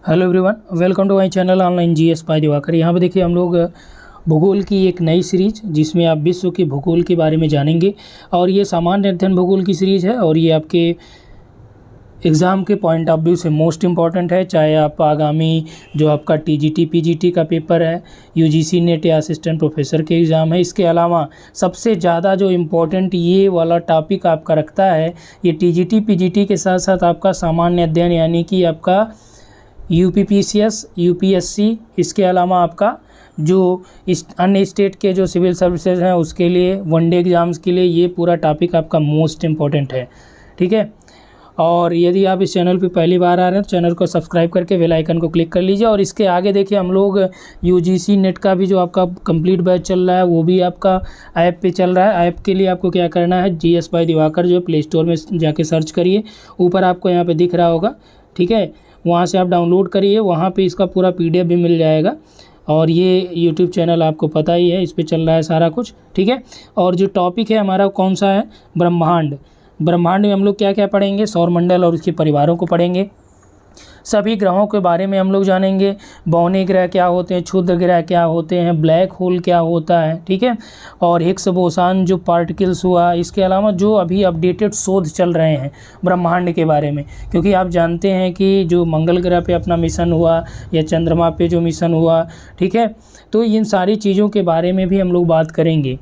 Hello everyone, welcome to my channel online GS by Diwakar. यहाँ पे देखिए हम लोग भूगोल की एक नई सीरीज जिसमें आप विश्व के भूगोल के बारे में जानेंगे। और ये सामान्य अध्ययन भूगोल की सीरीज़ है और ये आपके एग्ज़ाम के पॉइंट ऑफ व्यू से मोस्ट इम्पॉर्टेंट है। चाहे आप आगामी जो आपका टीजीटी पीजीटी का पेपर है, यूजीसी नेट या असिस्टेंट प्रोफेसर के एग्ज़ाम है, इसके अलावा सबसे ज़्यादा जो इम्पोर्टेंट ये वाला टॉपिक आपका रखता है, ये टीजीटी पीजीटी के साथ साथ आपका सामान्य अध्ययन यानी कि आपका यूपीपीसीएस यूपीएससी, इसके अलावा आपका जो इस अन्य स्टेट के जो सिविल सर्विसेज हैं उसके लिए, वनडे एग्ज़ाम्स के लिए ये पूरा टॉपिक आपका मोस्ट इम्पॉर्टेंट है। ठीक है, और यदि आप इस चैनल पे पहली बार आ रहे हैं तो चैनल को सब्सक्राइब करके बेल आइकन को क्लिक कर लीजिए। और इसके आगे देखिए हम लोग यूजीसी नेट का भी जो आपका कंप्लीट बैच चल रहा है वो भी आपका ऐप पे चल रहा है। ऐप के लिए आपको क्या करना है, जीएस बाय दिवाकर जो प्ले स्टोर में जाके सर्च करिए, ऊपर आपको यहाँ पे दिख रहा होगा। ठीक है, वहाँ से आप डाउनलोड करिए, वहाँ पे इसका पूरा पीडीएफ भी मिल जाएगा। और ये यूट्यूब चैनल आपको पता ही है, इस पे चल रहा है सारा कुछ। ठीक है, और जो टॉपिक है हमारा कौन सा है, ब्रह्मांड। ब्रह्मांड में हम लोग क्या क्या पढ़ेंगे, सौरमंडल और उसके परिवारों को पढ़ेंगे, सभी ग्रहों के बारे में हम लोग जानेंगे। बौने ग्रह क्या होते हैं, क्षुद्र ग्रह क्या होते हैं, ब्लैक होल क्या होता है। ठीक है, और हिग्स बोसान जो पार्टिकल्स हुआ, इसके अलावा जो अभी अपडेटेड शोध चल रहे हैं ब्रह्मांड के बारे में, क्योंकि आप जानते हैं कि जो मंगल ग्रह पे अपना मिशन हुआ या चंद्रमा पे जो मिशन हुआ, ठीक है, तो इन सारी चीज़ों के बारे में भी हम लोग बात करेंगे,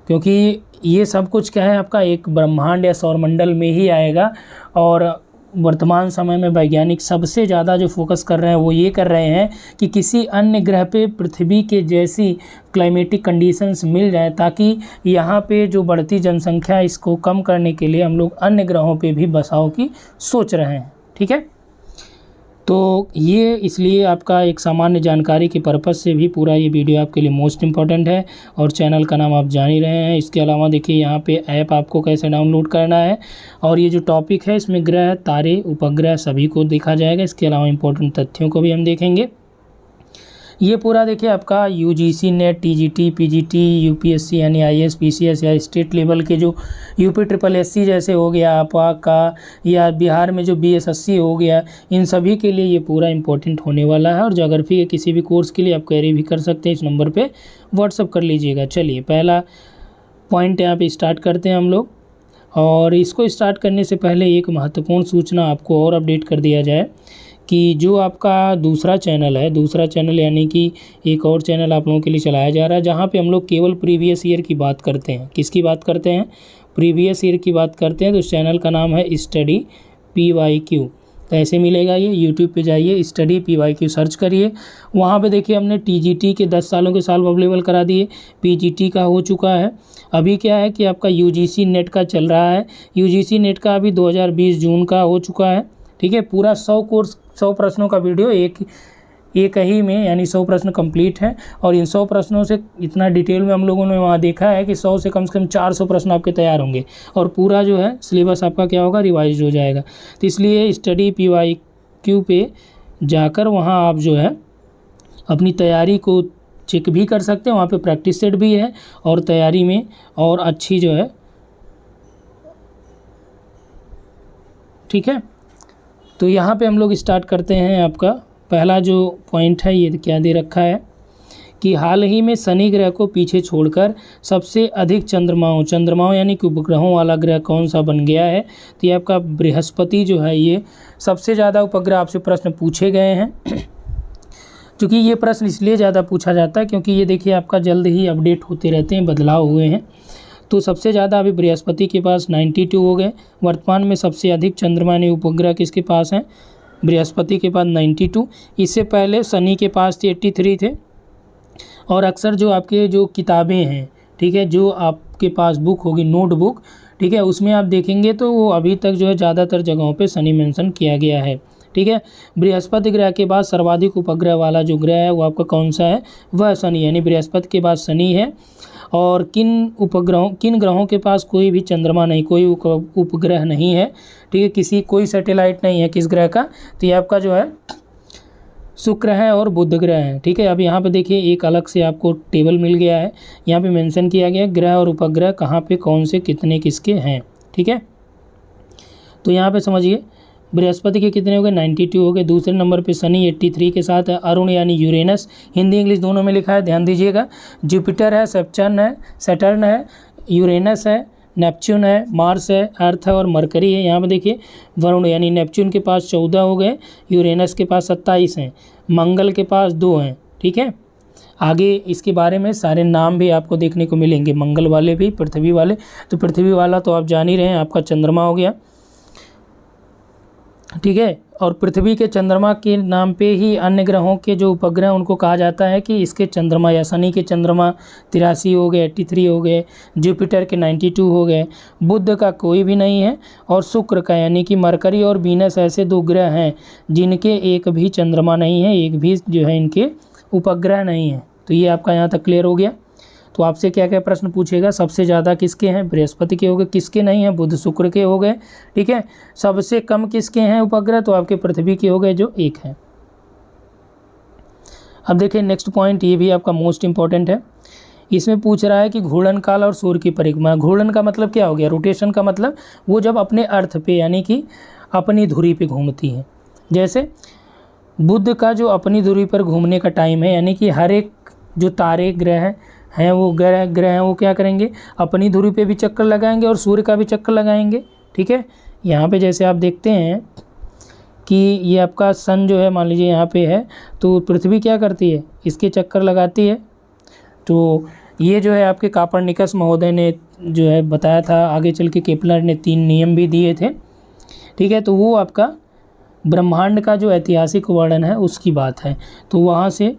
क्योंकि ये सब कुछ क्या है आपका एक ब्रह्मांड या सौरमंडल में ही आएगा। और वर्तमान समय में वैज्ञानिक सबसे ज़्यादा जो फोकस कर रहे हैं वो ये कर रहे हैं कि किसी अन्य ग्रह पे पृथ्वी के जैसी क्लाइमेटिक कंडीशंस मिल जाए, ताकि यहाँ पे जो बढ़ती जनसंख्या इसको कम करने के लिए हम लोग अन्य ग्रहों पे भी बसाव की सोच रहे हैं। ठीक है, तो ये इसलिए आपका एक सामान्य जानकारी के पर्पज़ से भी पूरा ये वीडियो आपके लिए मोस्ट इम्पॉर्टेंट है। और चैनल का नाम आप जान ही रहे हैं। इसके अलावा देखिए यहाँ पे ऐप आपको कैसे डाउनलोड करना है, और ये जो टॉपिक है इसमें ग्रह, तारे, उपग्रह सभी को देखा जाएगा। इसके अलावा इम्पोर्टेंट तथ्यों को भी हम देखेंगे। ये पूरा देखिए आपका UGC net, TGT PGT, UPSC यानी आईएएस पीसीएस या स्टेट लेवल के जो यूपी ट्रिपल एससी जैसे हो गया आपका का, या बिहार में जो बीएसएससी हो गया, इन सभी के लिए ये पूरा इंपॉर्टेंट होने वाला है। और ज्योग्राफी के किसी भी कोर्स के लिए आप क्वेरी भी कर सकते हैं, इस नंबर पे व्हाट्सअप कर लीजिएगा। चलिए पहला पॉइंट यहाँ पे स्टार्ट करते हैं हम लोग। और इसको स्टार्ट करने से पहले एक महत्वपूर्ण सूचना आपको और अपडेट कर दिया जाए कि जो आपका दूसरा चैनल है, दूसरा चैनल यानी कि एक और चैनल आप लोगों के लिए चलाया जा रहा है, जहाँ पे हम लोग केवल प्रीवियस ईयर की बात करते हैं। किसकी बात करते हैं, प्रीवियस ईयर की बात करते हैं। तो इस चैनल का नाम है स्टडी PYQ। कैसे मिलेगा ये, यूट्यूब पे जाइए, स्टडी PYQ सर्च करिए। वहाँ पे देखिए हमने टीजीटी के 10 सालों के साल अवेलेबल करा दिए, पीजीटी का हो चुका है। अभी क्या है कि आपका यूजीसी नेट का चल रहा है। यूजीसी नेट का अभी 2020 जून का हो चुका है। ठीक है, पूरा 100 प्रश्नों का वीडियो एक ही में, यानी 100 प्रश्न कंप्लीट है। और इन 100 प्रश्नों से इतना डिटेल में हम लोगों ने वहाँ देखा है कि 100 से कम 400 प्रश्न आपके तैयार होंगे, और पूरा जो है सिलेबस आपका क्या होगा, रिवाइज हो जाएगा। तो इसलिए स्टडी PYQ पे जाकर वहाँ आप जो है अपनी तैयारी को चेक भी कर सकते हैं। वहाँ पे प्रैक्टिस सेट भी है और तैयारी में और अच्छी जो है। ठीक है, तो यहाँ पे हम लोग स्टार्ट करते हैं। आपका पहला जो पॉइंट है ये क्या दे रखा है कि हाल ही में शनि ग्रह को पीछे छोड़कर सबसे अधिक चंद्रमाओं यानी कि उपग्रहों वाला ग्रह कौन सा बन गया है। तो ये आपका बृहस्पति जो है, ये सबसे ज़्यादा उपग्रह आपसे प्रश्न पूछे गए हैं। क्योंकि ये प्रश्न इसलिए ज़्यादा पूछा जाता है क्योंकि ये देखिए आपका जल्द ही अपडेट होते रहते हैं, बदलाव हुए हैं। तो सबसे ज़्यादा अभी बृहस्पति के पास 92 हो गए। वर्तमान में सबसे अधिक चंद्रमा यानी उपग्रह किसके पास हैं, बृहस्पति के पास 92। इससे पहले शनि के पास 83 थे। और अक्सर जो आपके जो किताबें हैं, ठीक है, जो आपके पास बुक होगी, नोटबुक, ठीक है, उसमें आप देखेंगे तो वो अभी तक जो है ज़्यादातर जगहों पे शनि मेंशन किया गया है। ठीक है, बृहस्पति ग्रह के बाद सर्वाधिक उपग्रह वाला जो ग्रह है वो आपका कौन सा है, वह शनि, यानी बृहस्पति के बाद शनि है। और किन ग्रहों के पास कोई भी चंद्रमा नहीं, कोई उपग्रह नहीं है। ठीक है, कोई सैटेलाइट नहीं है किस ग्रह का, तो ये आपका जो है शुक्र है और बुध ग्रह है। ठीक है, अब यहाँ पे देखिए एक अलग से आपको टेबल मिल गया है, यहाँ पे मेंशन किया गया है ग्रह और उपग्रह कहाँ पे कौन से कितने किसके हैं। ठीक है, तो यहाँ पे समझिए बृहस्पति के कितने हो गए 92 हो गए। दूसरे नंबर पे शनि 83 के साथ है। अरुण यानी यूरेनस, हिंदी इंग्लिश दोनों में लिखा है, ध्यान दीजिएगा। जुपिटर है, सैटर्न है, यूरेनस है, नेपच्यून है, मार्स है, अर्थ है और मरकरी है। यहाँ पे देखिए वरुण यानी नेपच्यून के पास 14 हो गए, यूरेनस के पास 27 हैं, मंगल के पास 2 हैं। ठीक है, आगे इसके बारे में सारे नाम भी आपको देखने को मिलेंगे, मंगल वाले भी, पृथ्वी वाले। तो पृथ्वी वाला तो आप जान ही रहे हैं, आपका चंद्रमा हो गया। ठीक है, और पृथ्वी के चंद्रमा के नाम पे ही अन्य ग्रहों के जो उपग्रह उनको कहा जाता है कि इसके चंद्रमा, या शनि के चंद्रमा 83 हो गए, 83 हो गए, जुपिटर के 92 हो गए, बुध का कोई भी नहीं है, और शुक्र का यानी कि मरकरी और वीनस ऐसे 2 ग्रह हैं जिनके एक भी चंद्रमा नहीं है, एक भी जो है इनके उपग्रह नहीं है। तो ये आपका यहाँ तक क्लियर हो गया। तो आपसे क्या क्या प्रश्न पूछेगा, सबसे ज़्यादा किसके हैं, बृहस्पति के हो गए, किसके नहीं हैं, बुध शुक्र के हो गए। ठीक है, सबसे कम किसके हैं उपग्रह, तो आपके पृथ्वी के हो गए जो 1 है। अब देखिए नेक्स्ट पॉइंट, ये भी आपका मोस्ट इंपॉर्टेंट है। इसमें पूछ रहा है कि घूर्णन काल और सूर्य की परिक्रमा। घूर्णन का मतलब क्या हो गया, रोटेशन का मतलब वो जब अपने अर्थ पे यानी कि अपनी धुरी पे घूमती है। जैसे बुध का जो अपनी धुरी पर घूमने का टाइम है, यानी कि हर एक जो तारे ग्रह हैं वो ग्रह हैं वो क्या करेंगे, अपनी धुरी पे भी चक्कर लगाएंगे और सूर्य का भी चक्कर लगाएंगे। ठीक है, यहाँ पे जैसे आप देखते हैं कि ये आपका सन जो है, मान लीजिए यहाँ पे है, तो पृथ्वी क्या करती है, इसके चक्कर लगाती है। तो ये जो है आपके कापर्निकस महोदय ने जो है बताया था, आगे चल के केपलर ने 3 नियम भी दिए थे। ठीक है, तो वो आपका ब्रह्मांड का जो ऐतिहासिक वर्णन है उसकी बात है, तो वहाँ से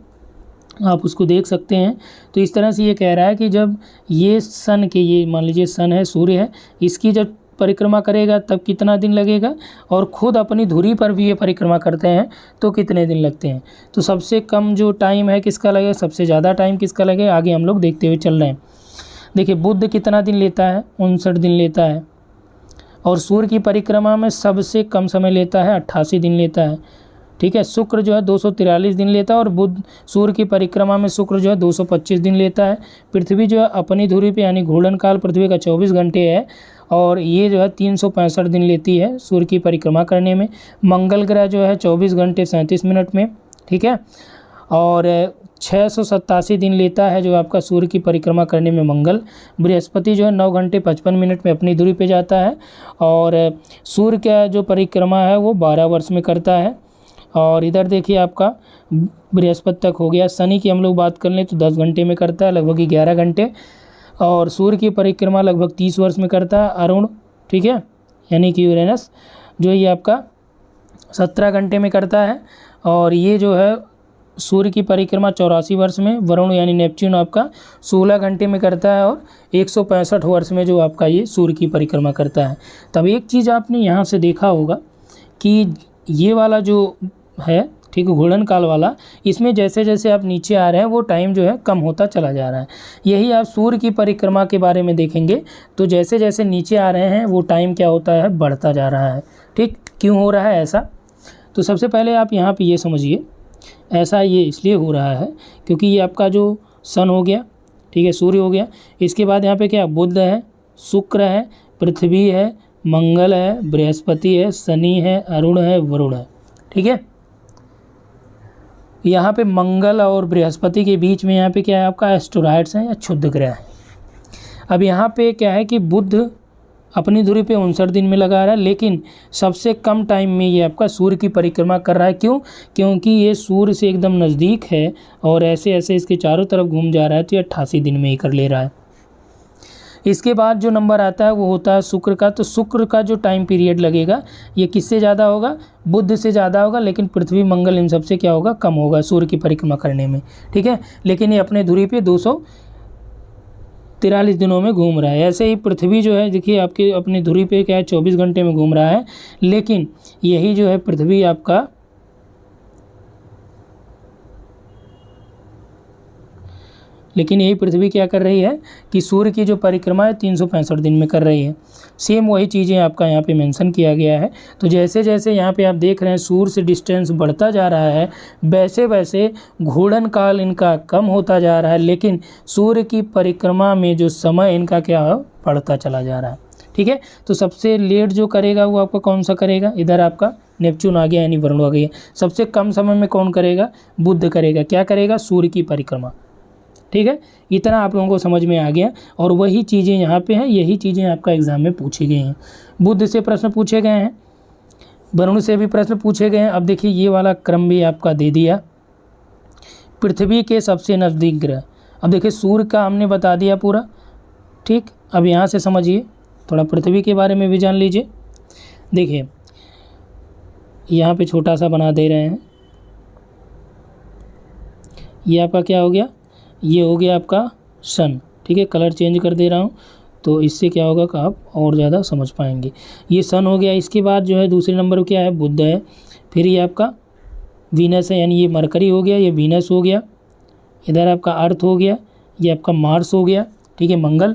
आप उसको देख सकते हैं। तो इस तरह से ये कह रहा है कि जब ये सन के, ये मान लीजिए सन है, सूर्य है, इसकी जब परिक्रमा करेगा तब कितना दिन लगेगा, और ख़ुद अपनी धुरी पर भी ये परिक्रमा करते हैं तो कितने दिन लगते हैं। तो सबसे कम जो टाइम है किसका लगेगा, सबसे ज़्यादा टाइम किसका लगेगा, आगे हम लोग देखते हुए चल रहे हैं। देखिए बुध कितना दिन लेता है, 59 दिन लेता है, और सूर्य की परिक्रमा में सबसे कम समय लेता है, 88 दिन लेता है। ठीक है, शुक्र जो है 243 दिन लेता है, और बुध सूर्य की परिक्रमा में शुक्र जो है 225 दिन लेता है। पृथ्वी जो है अपनी धुरी पे यानी घूर्णन काल पृथ्वी का 24 घंटे है, और ये जो है 365 दिन लेती है सूर्य की परिक्रमा करने में। मंगल ग्रह जो है 24 घंटे 37 मिनट में। ठीक है, और 687 दिन लेता है जो आपका सूर्य की परिक्रमा करने में मंगल। बृहस्पति जो है 9 घंटे 55 मिनट में अपनी धुरी पे जाता है, और सूर्य का जो परिक्रमा है वो 12 वर्ष में करता है। और इधर देखिए आपका बृहस्पति तक हो गया। शनि की हम लोग बात कर लें तो 10 घंटे में करता है, लगभग 11 घंटे, और सूर्य की परिक्रमा लगभग 30 वर्ष में करता है। अरुण, ठीक है, यानी कि यूरेनस जो ये आपका 17 घंटे में करता है, और ये जो है सूर्य की परिक्रमा 84 वर्ष में। वरुण यानी नेपच्यून आपका 16 घंटे में करता है, और 165 वर्ष में जो आपका ये सूर्य की परिक्रमा करता है। तब एक चीज़ आपने यहाँ से देखा होगा कि ये वाला जो है, ठीक है, घूर्णन काल वाला, इसमें जैसे जैसे आप नीचे आ रहे हैं वो टाइम जो है कम होता चला जा रहा है। यही आप सूर्य की परिक्रमा के बारे में देखेंगे तो जैसे जैसे नीचे आ रहे हैं वो टाइम क्या होता है, बढ़ता जा रहा है। ठीक, क्यों हो रहा है ऐसा, तो सबसे पहले आप यहाँ पे ये समझिए, ऐसा ये इसलिए हो रहा है क्योंकि ये आपका जो सन हो गया, ठीक है, सूर्य हो गया, इसके बाद यहाँ पे क्या बुध है, शुक्र है, पृथ्वी है, मंगल है, बृहस्पति है, शनि है, अरुण है, वरुण है। ठीक है, यहाँ पे मंगल और बृहस्पति के बीच में यहाँ पे क्या है आपका एस्टेरॉइड्स हैं या क्षुद्र ग्रह है। अब यहाँ पे क्या है कि बुध अपनी धुरी पे 59 दिन में लगा रहा है, लेकिन सबसे कम टाइम में ये आपका सूर्य की परिक्रमा कर रहा है। क्यों, क्योंकि ये सूर्य से एकदम नज़दीक है और ऐसे ऐसे इसके चारों तरफ घूम जा रहा है, तो ये 88 दिन में ही कर ले रहा है। इसके बाद जो नंबर आता है वो होता है शुक्र का। तो शुक्र का जो टाइम पीरियड लगेगा ये किससे ज़्यादा होगा, बुध से ज़्यादा होगा, लेकिन पृथ्वी मंगल इन सबसे क्या होगा, कम होगा सूर्य की परिक्रमा करने में। ठीक है, लेकिन ये अपने धुरी पे 243 दिनों में घूम रहा है। ऐसे ही पृथ्वी जो है देखिए आपके अपनी धुरी पे क्या है 24 घंटे में घूम रहा है, लेकिन यही जो है पृथ्वी आपका यही पृथ्वी क्या कर रही है कि सूर्य की जो परिक्रमा है 365 दिन में कर रही है। सेम वही चीज़ें आपका यहाँ पे मेंशन किया गया है। तो जैसे जैसे यहाँ पे आप देख रहे हैं सूर्य से डिस्टेंस बढ़ता जा रहा है, वैसे वैसे घूर्णन काल इनका कम होता जा रहा है, लेकिन सूर्य की परिक्रमा में जो समय इनका क्या है बढ़ता चला जा रहा है। ठीक है। तो सबसे लेट जो करेगा वो आपका कौन सा करेगा, इधर आपका नेपच्यून आ गया यानी वरुण आ गया। सबसे कम समय में कौन करेगा, बुध करेगा। क्या करेगा, सूर्य की परिक्रमा। ठीक है, इतना आप लोगों को समझ में आ गया। और वही चीज़ें यहाँ पे हैं, यही चीज़ें आपका एग्जाम में पूछी गई हैं। बुध से प्रश्न पूछे गए हैं, वरुण से भी प्रश्न पूछे गए हैं। अब देखिए ये वाला क्रम भी आपका दे दिया, पृथ्वी के सबसे नज़दीक ग्रह। अब देखिए सूर्य का हमने बता दिया पूरा, ठीक। अब यहाँ से समझिए, थोड़ा पृथ्वी के बारे में भी जान लीजिए। देखिए यहाँ पे छोटा सा बना दे रहे हैं, ये आपका क्या हो गया, ये हो गया आपका सन। ठीक है, कलर चेंज कर दे रहा हूँ तो इससे क्या होगा कि आप और ज़्यादा समझ पाएंगे। ये सन हो गया। इसके बाद जो है दूसरे नंबर पर क्या है, बुध है। फिर ये आपका वीनस है, यानी ये मरकरी हो गया, ये वीनस हो गया। इधर आपका अर्थ हो गया, ये आपका मार्स हो गया। ठीक है, मंगल।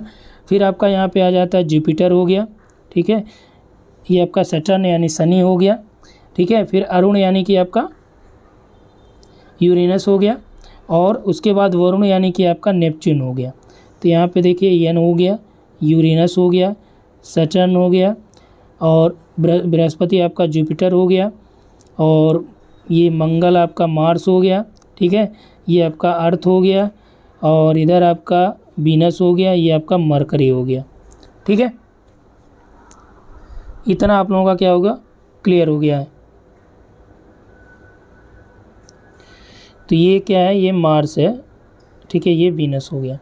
फिर आपका यहाँ पे आ जाता है जुपिटर हो गया। ठीक है, ये आपका सैटर्न यानी शनि हो गया। ठीक है, फिर अरुण यानी कि आपका यूरेनस हो गया। और उसके बाद वरुण यानी कि आपका नेपच्यून हो गया। तो यहाँ पे देखिए एन हो गया, यूरेनस हो गया, सैटर्न हो गया, और बृहस्पति आपका जुपिटर हो गया, और ये मंगल आपका मार्स हो गया। ठीक है, ये आपका अर्थ हो गया, और इधर आपका वीनस हो गया, ये आपका मरकरी हो गया। ठीक है, इतना आप लोगों का क्या होगा, क्लियर हो गया है। तो ये क्या है, ये मार्स है। ठीक है, ये वीनस हो गया।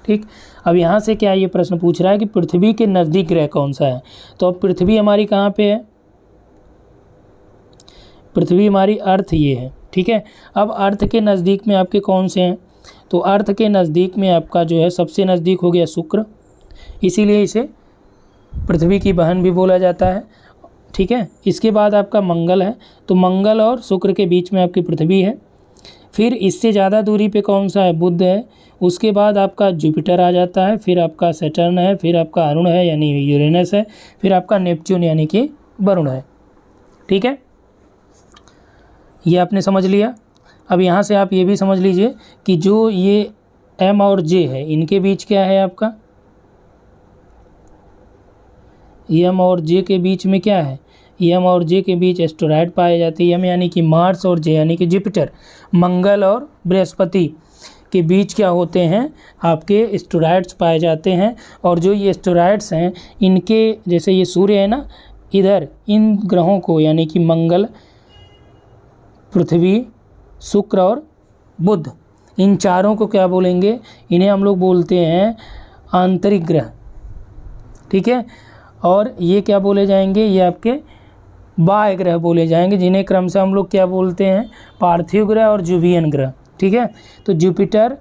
ठीक, अब यहाँ से क्या ये प्रश्न पूछ रहा है कि पृथ्वी के नज़दीक ग्रह कौन सा है। तो अब पृथ्वी हमारी कहाँ पे है, पृथ्वी हमारी अर्थ ये है। ठीक है, अब अर्थ के नज़दीक में आपके कौन से हैं, तो अर्थ के नज़दीक में आपका जो है सबसे नज़दीक हो गया शुक्र, इसीलिए इसे पृथ्वी की बहन भी बोला जाता है। ठीक है, इसके बाद आपका मंगल है, तो मंगल और शुक्र के बीच में आपकी पृथ्वी है। फिर इससे ज़्यादा दूरी पे कौन सा है, बुध है। उसके बाद आपका जुपिटर आ जाता है, फिर आपका सैटर्न है, फिर आपका अरुण है यानी यूरेनस है, फिर आपका नेपच्यून यानी कि वरुण है। ठीक है, ये आपने समझ लिया। अब यहाँ से आप ये भी समझ लीजिए कि जो ये एम और जे है, इनके बीच क्या है आपका, एम और जे के बीच में क्या है, एम और जे के बीच एस्टेरॉयड पाए जाते हैं। एम यानी कि मार्स और जे यानी कि जुपिटर, मंगल और बृहस्पति के बीच क्या होते हैं, आपके एस्टेरॉयड्स पाए जाते हैं। और जो ये एस्टेरॉयड्स हैं, इनके जैसे ये सूर्य है ना, इधर इन ग्रहों को यानी कि मंगल, पृथ्वी, शुक्र और बुध, इन चारों को क्या बोलेंगे, इन्हें हम लोग बोलते हैं आंतरिक ग्रह। ठीक है, और ये क्या बोले जाएंगे, ये आपके बाह्य ग्रह बोले जाएंगे, जिन्हें क्रम से हम लोग क्या बोलते हैं, पार्थिव ग्रह और जुवियन ग्रह। ठीक है, तो जुपिटर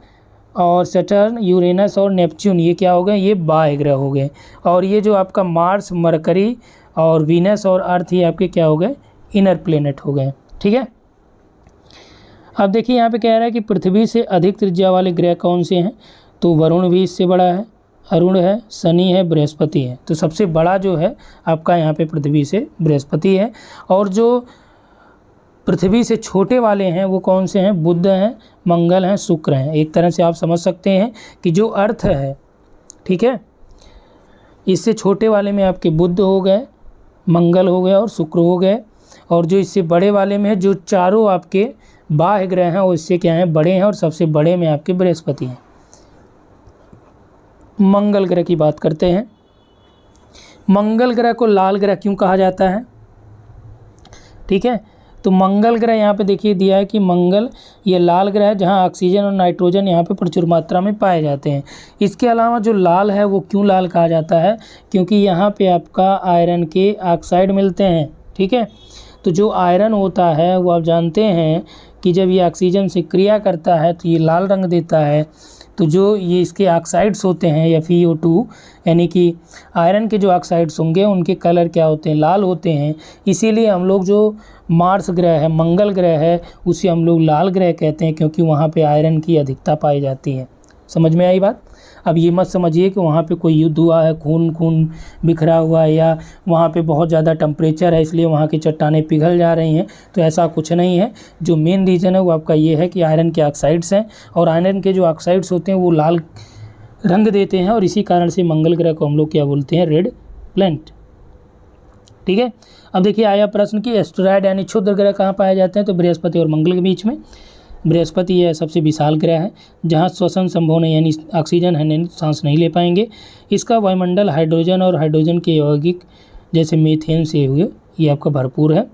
और सैटर्न, यूरेनस और नेपच्यून ये क्या हो गए, ये बाह्य ग्रह हो गए। और ये जो आपका मार्स, मरकरी और वीनस और अर्थ ये आपके क्या हो गए, इनर प्लेनेट हो गए। ठीक है, अब देखिए यहाँ पे कह रहा है कि पृथ्वी से अधिक त्रिज्या वाले ग्रह कौन से हैं, तो वरुण भी इससे बड़ा है, अरुण है, शनि है, बृहस्पति है। तो सबसे बड़ा जो है आपका यहाँ पे पृथ्वी से बृहस्पति है। और जो पृथ्वी से छोटे वाले हैं वो कौन से हैं, बुध हैं, मंगल हैं, शुक्र हैं। एक तरह से आप समझ सकते हैं कि जो अर्थ है, ठीक है, इससे छोटे वाले में आपके बुध हो गए, मंगल हो गए और शुक्र हो गए। और जो इससे बड़े वाले में है, जो चारों आपके बाह्य ग्रह हैं वो इससे क्या हैं, बड़े हैं, और सबसे बड़े में आपके बृहस्पति हैं। मंगल ग्रह की बात करते हैं। मंगल ग्रह को लाल ग्रह क्यों कहा जाता है, ठीक है, तो मंगल ग्रह यहाँ पे देखिए दिया है कि मंगल ये लाल ग्रह है जहाँ ऑक्सीजन और नाइट्रोजन यहाँ पे प्रचुर मात्रा में पाए जाते हैं। इसके अलावा जो लाल है वो क्यों लाल कहा जाता है, क्योंकि यहाँ पे आपका आयरन के ऑक्साइड मिलते हैं। ठीक है, तो जो आयरन होता है वो आप जानते हैं कि जब ये ऑक्सीजन से क्रिया करता है तो ये लाल रंग देता है। तो जो ये इसके ऑक्साइड्स होते हैं या FeO2 यानी कि आयरन के जो ऑक्साइड्स होंगे उनके कलर क्या होते हैं, लाल होते हैं। इसीलिए हम लोग जो मार्स ग्रह है, मंगल ग्रह है, उसे हम लोग लाल ग्रह कहते हैं, क्योंकि वहाँ पे आयरन की अधिकता पाई जाती है। समझ में आई बात। अब ये मत समझिए कि वहाँ पे कोई युद्ध हुआ है, खून बिखरा हुआ है, या वहाँ पे बहुत ज़्यादा टेम्परेचर है इसलिए वहाँ की चट्टानें पिघल जा रही हैं, तो ऐसा कुछ नहीं है। जो मेन रीज़न है वो आपका ये है कि आयरन के ऑक्साइड्स हैं, और आयरन के जो ऑक्साइड्स होते हैं वो लाल रंग देते हैं, और इसी कारण से मंगल ग्रह को हम लोग क्या बोलते हैं, रेड प्लैनेट। ठीक है, अब देखिए आया प्रश्न कि एस्टेरॉयड यानी क्षुद्र ग्रह कहाँ पाए जाते हैं, तो बृहस्पति और मंगल के बीच में। बृहस्पति यह सबसे विशाल ग्रह है जहाँ श्वसन संभव नहीं, यानी ऑक्सीजन है नहीं, सांस नहीं ले पाएंगे। इसका वायुमंडल हाइड्रोजन और हाइड्रोजन के यौगिक जैसे मीथेन से हुए ये आपका भरपूर है।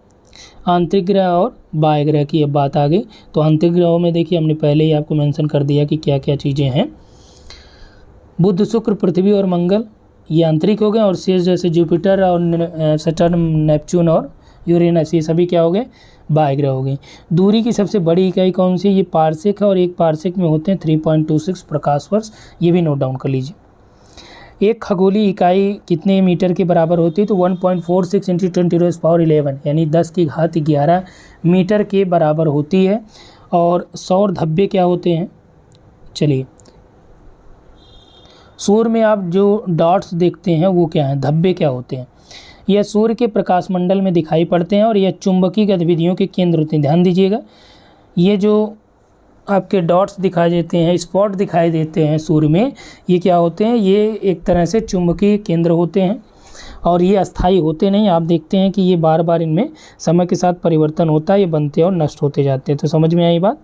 आंतरिक ग्रह और बाह्य ग्रह की अब बात आ गई, तो आंतरिक ग्रहों में देखिए हमने पहले ही आपको मेंशन कर दिया कि क्या क्या चीज़ें हैं। बुध, शुक्र, पृथ्वी और मंगल ये आंतरिक हो गए, और शेष जैसे जुपिटर और सैटर्न, नेपच्यून और यूरेनस ये सभी क्या हो गए, बाह्य ग्रह हो गए। दूरी की सबसे बड़ी इकाई कौन सी, ये पारसेक है, और एक पारसेक में होते हैं 3.26 प्रकाश वर्ष, ये भी नोट डाउन कर लीजिए। एक खगोलीय इकाई कितने मीटर के बराबर होती है, तो 1.46 × 10⁻11 यानी 10⁻11 मीटर के बराबर होती है। और सौर धब्बे क्या होते हैं, चलिए सूर्य में आप जो डॉट्स देखते हैं वो क्या हैं, धब्बे क्या होते हैं, यह सूर्य के प्रकाश मंडल में दिखाई पड़ते हैं और यह चुंबकीय गतिविधियों के केंद्र होते हैं। ध्यान दीजिएगा, ये जो आपके डॉट्स दिखाई देते हैं, स्पॉट दिखाई देते हैं सूर्य में, ये क्या होते हैं, ये एक तरह से चुंबकीय केंद्र होते हैं और ये अस्थायी होते नहीं। आप देखते हैं कि ये बार बार इनमें समय के साथ परिवर्तन होता है, ये बनते और नष्ट होते जाते हैं। तो समझ में आई बात,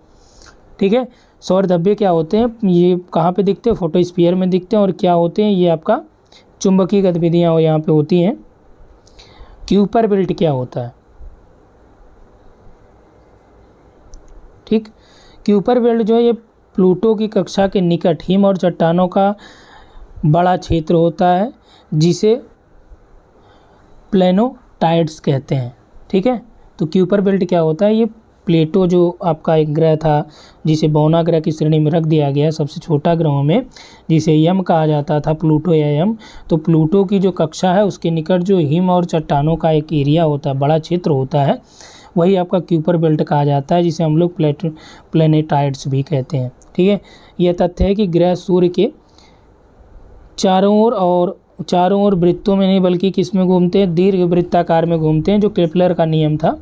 ठीक है। सौर धब्बे क्या होते हैं, ये कहाँ पे दिखते हैं, फोटोस्फीयर में दिखते हैं, और क्या होते हैं, ये आपका चुंबकीय गतिविधियाँ यहाँ पे होती हैं। क्यूपर बेल्ट क्या होता है, ठीक, क्यूपर बेल्ट जो है ये प्लूटो की कक्षा के निकट हिम और चट्टानों का बड़ा क्षेत्र होता है जिसे प्लेनोटाइड्स कहते हैं। ठीक है, तो क्यूपर बेल्ट क्या होता है, ये प्लेटो जो आपका एक ग्रह था जिसे बौना ग्रह की श्रेणी में रख दिया गया, सबसे छोटा ग्रहों में, जिसे यम कहा जाता था, प्लूटो या यम, तो प्लूटो की जो कक्षा है उसके निकट जो हिम और चट्टानों का एक एरिया होता है, बड़ा क्षेत्र होता है, वही आपका क्यूपर बेल्ट कहा जाता है, जिसे हम लोग प्लेनेटाइड्स भी कहते हैं। ठीक है, यह तथ्य है कि ग्रह सूर्य के चारों ओर वृत्तों में नहीं बल्कि किस में घूमते हैं, दीर्घ वृत्ताकार में घूमते हैं, जो केपलर का नियम था।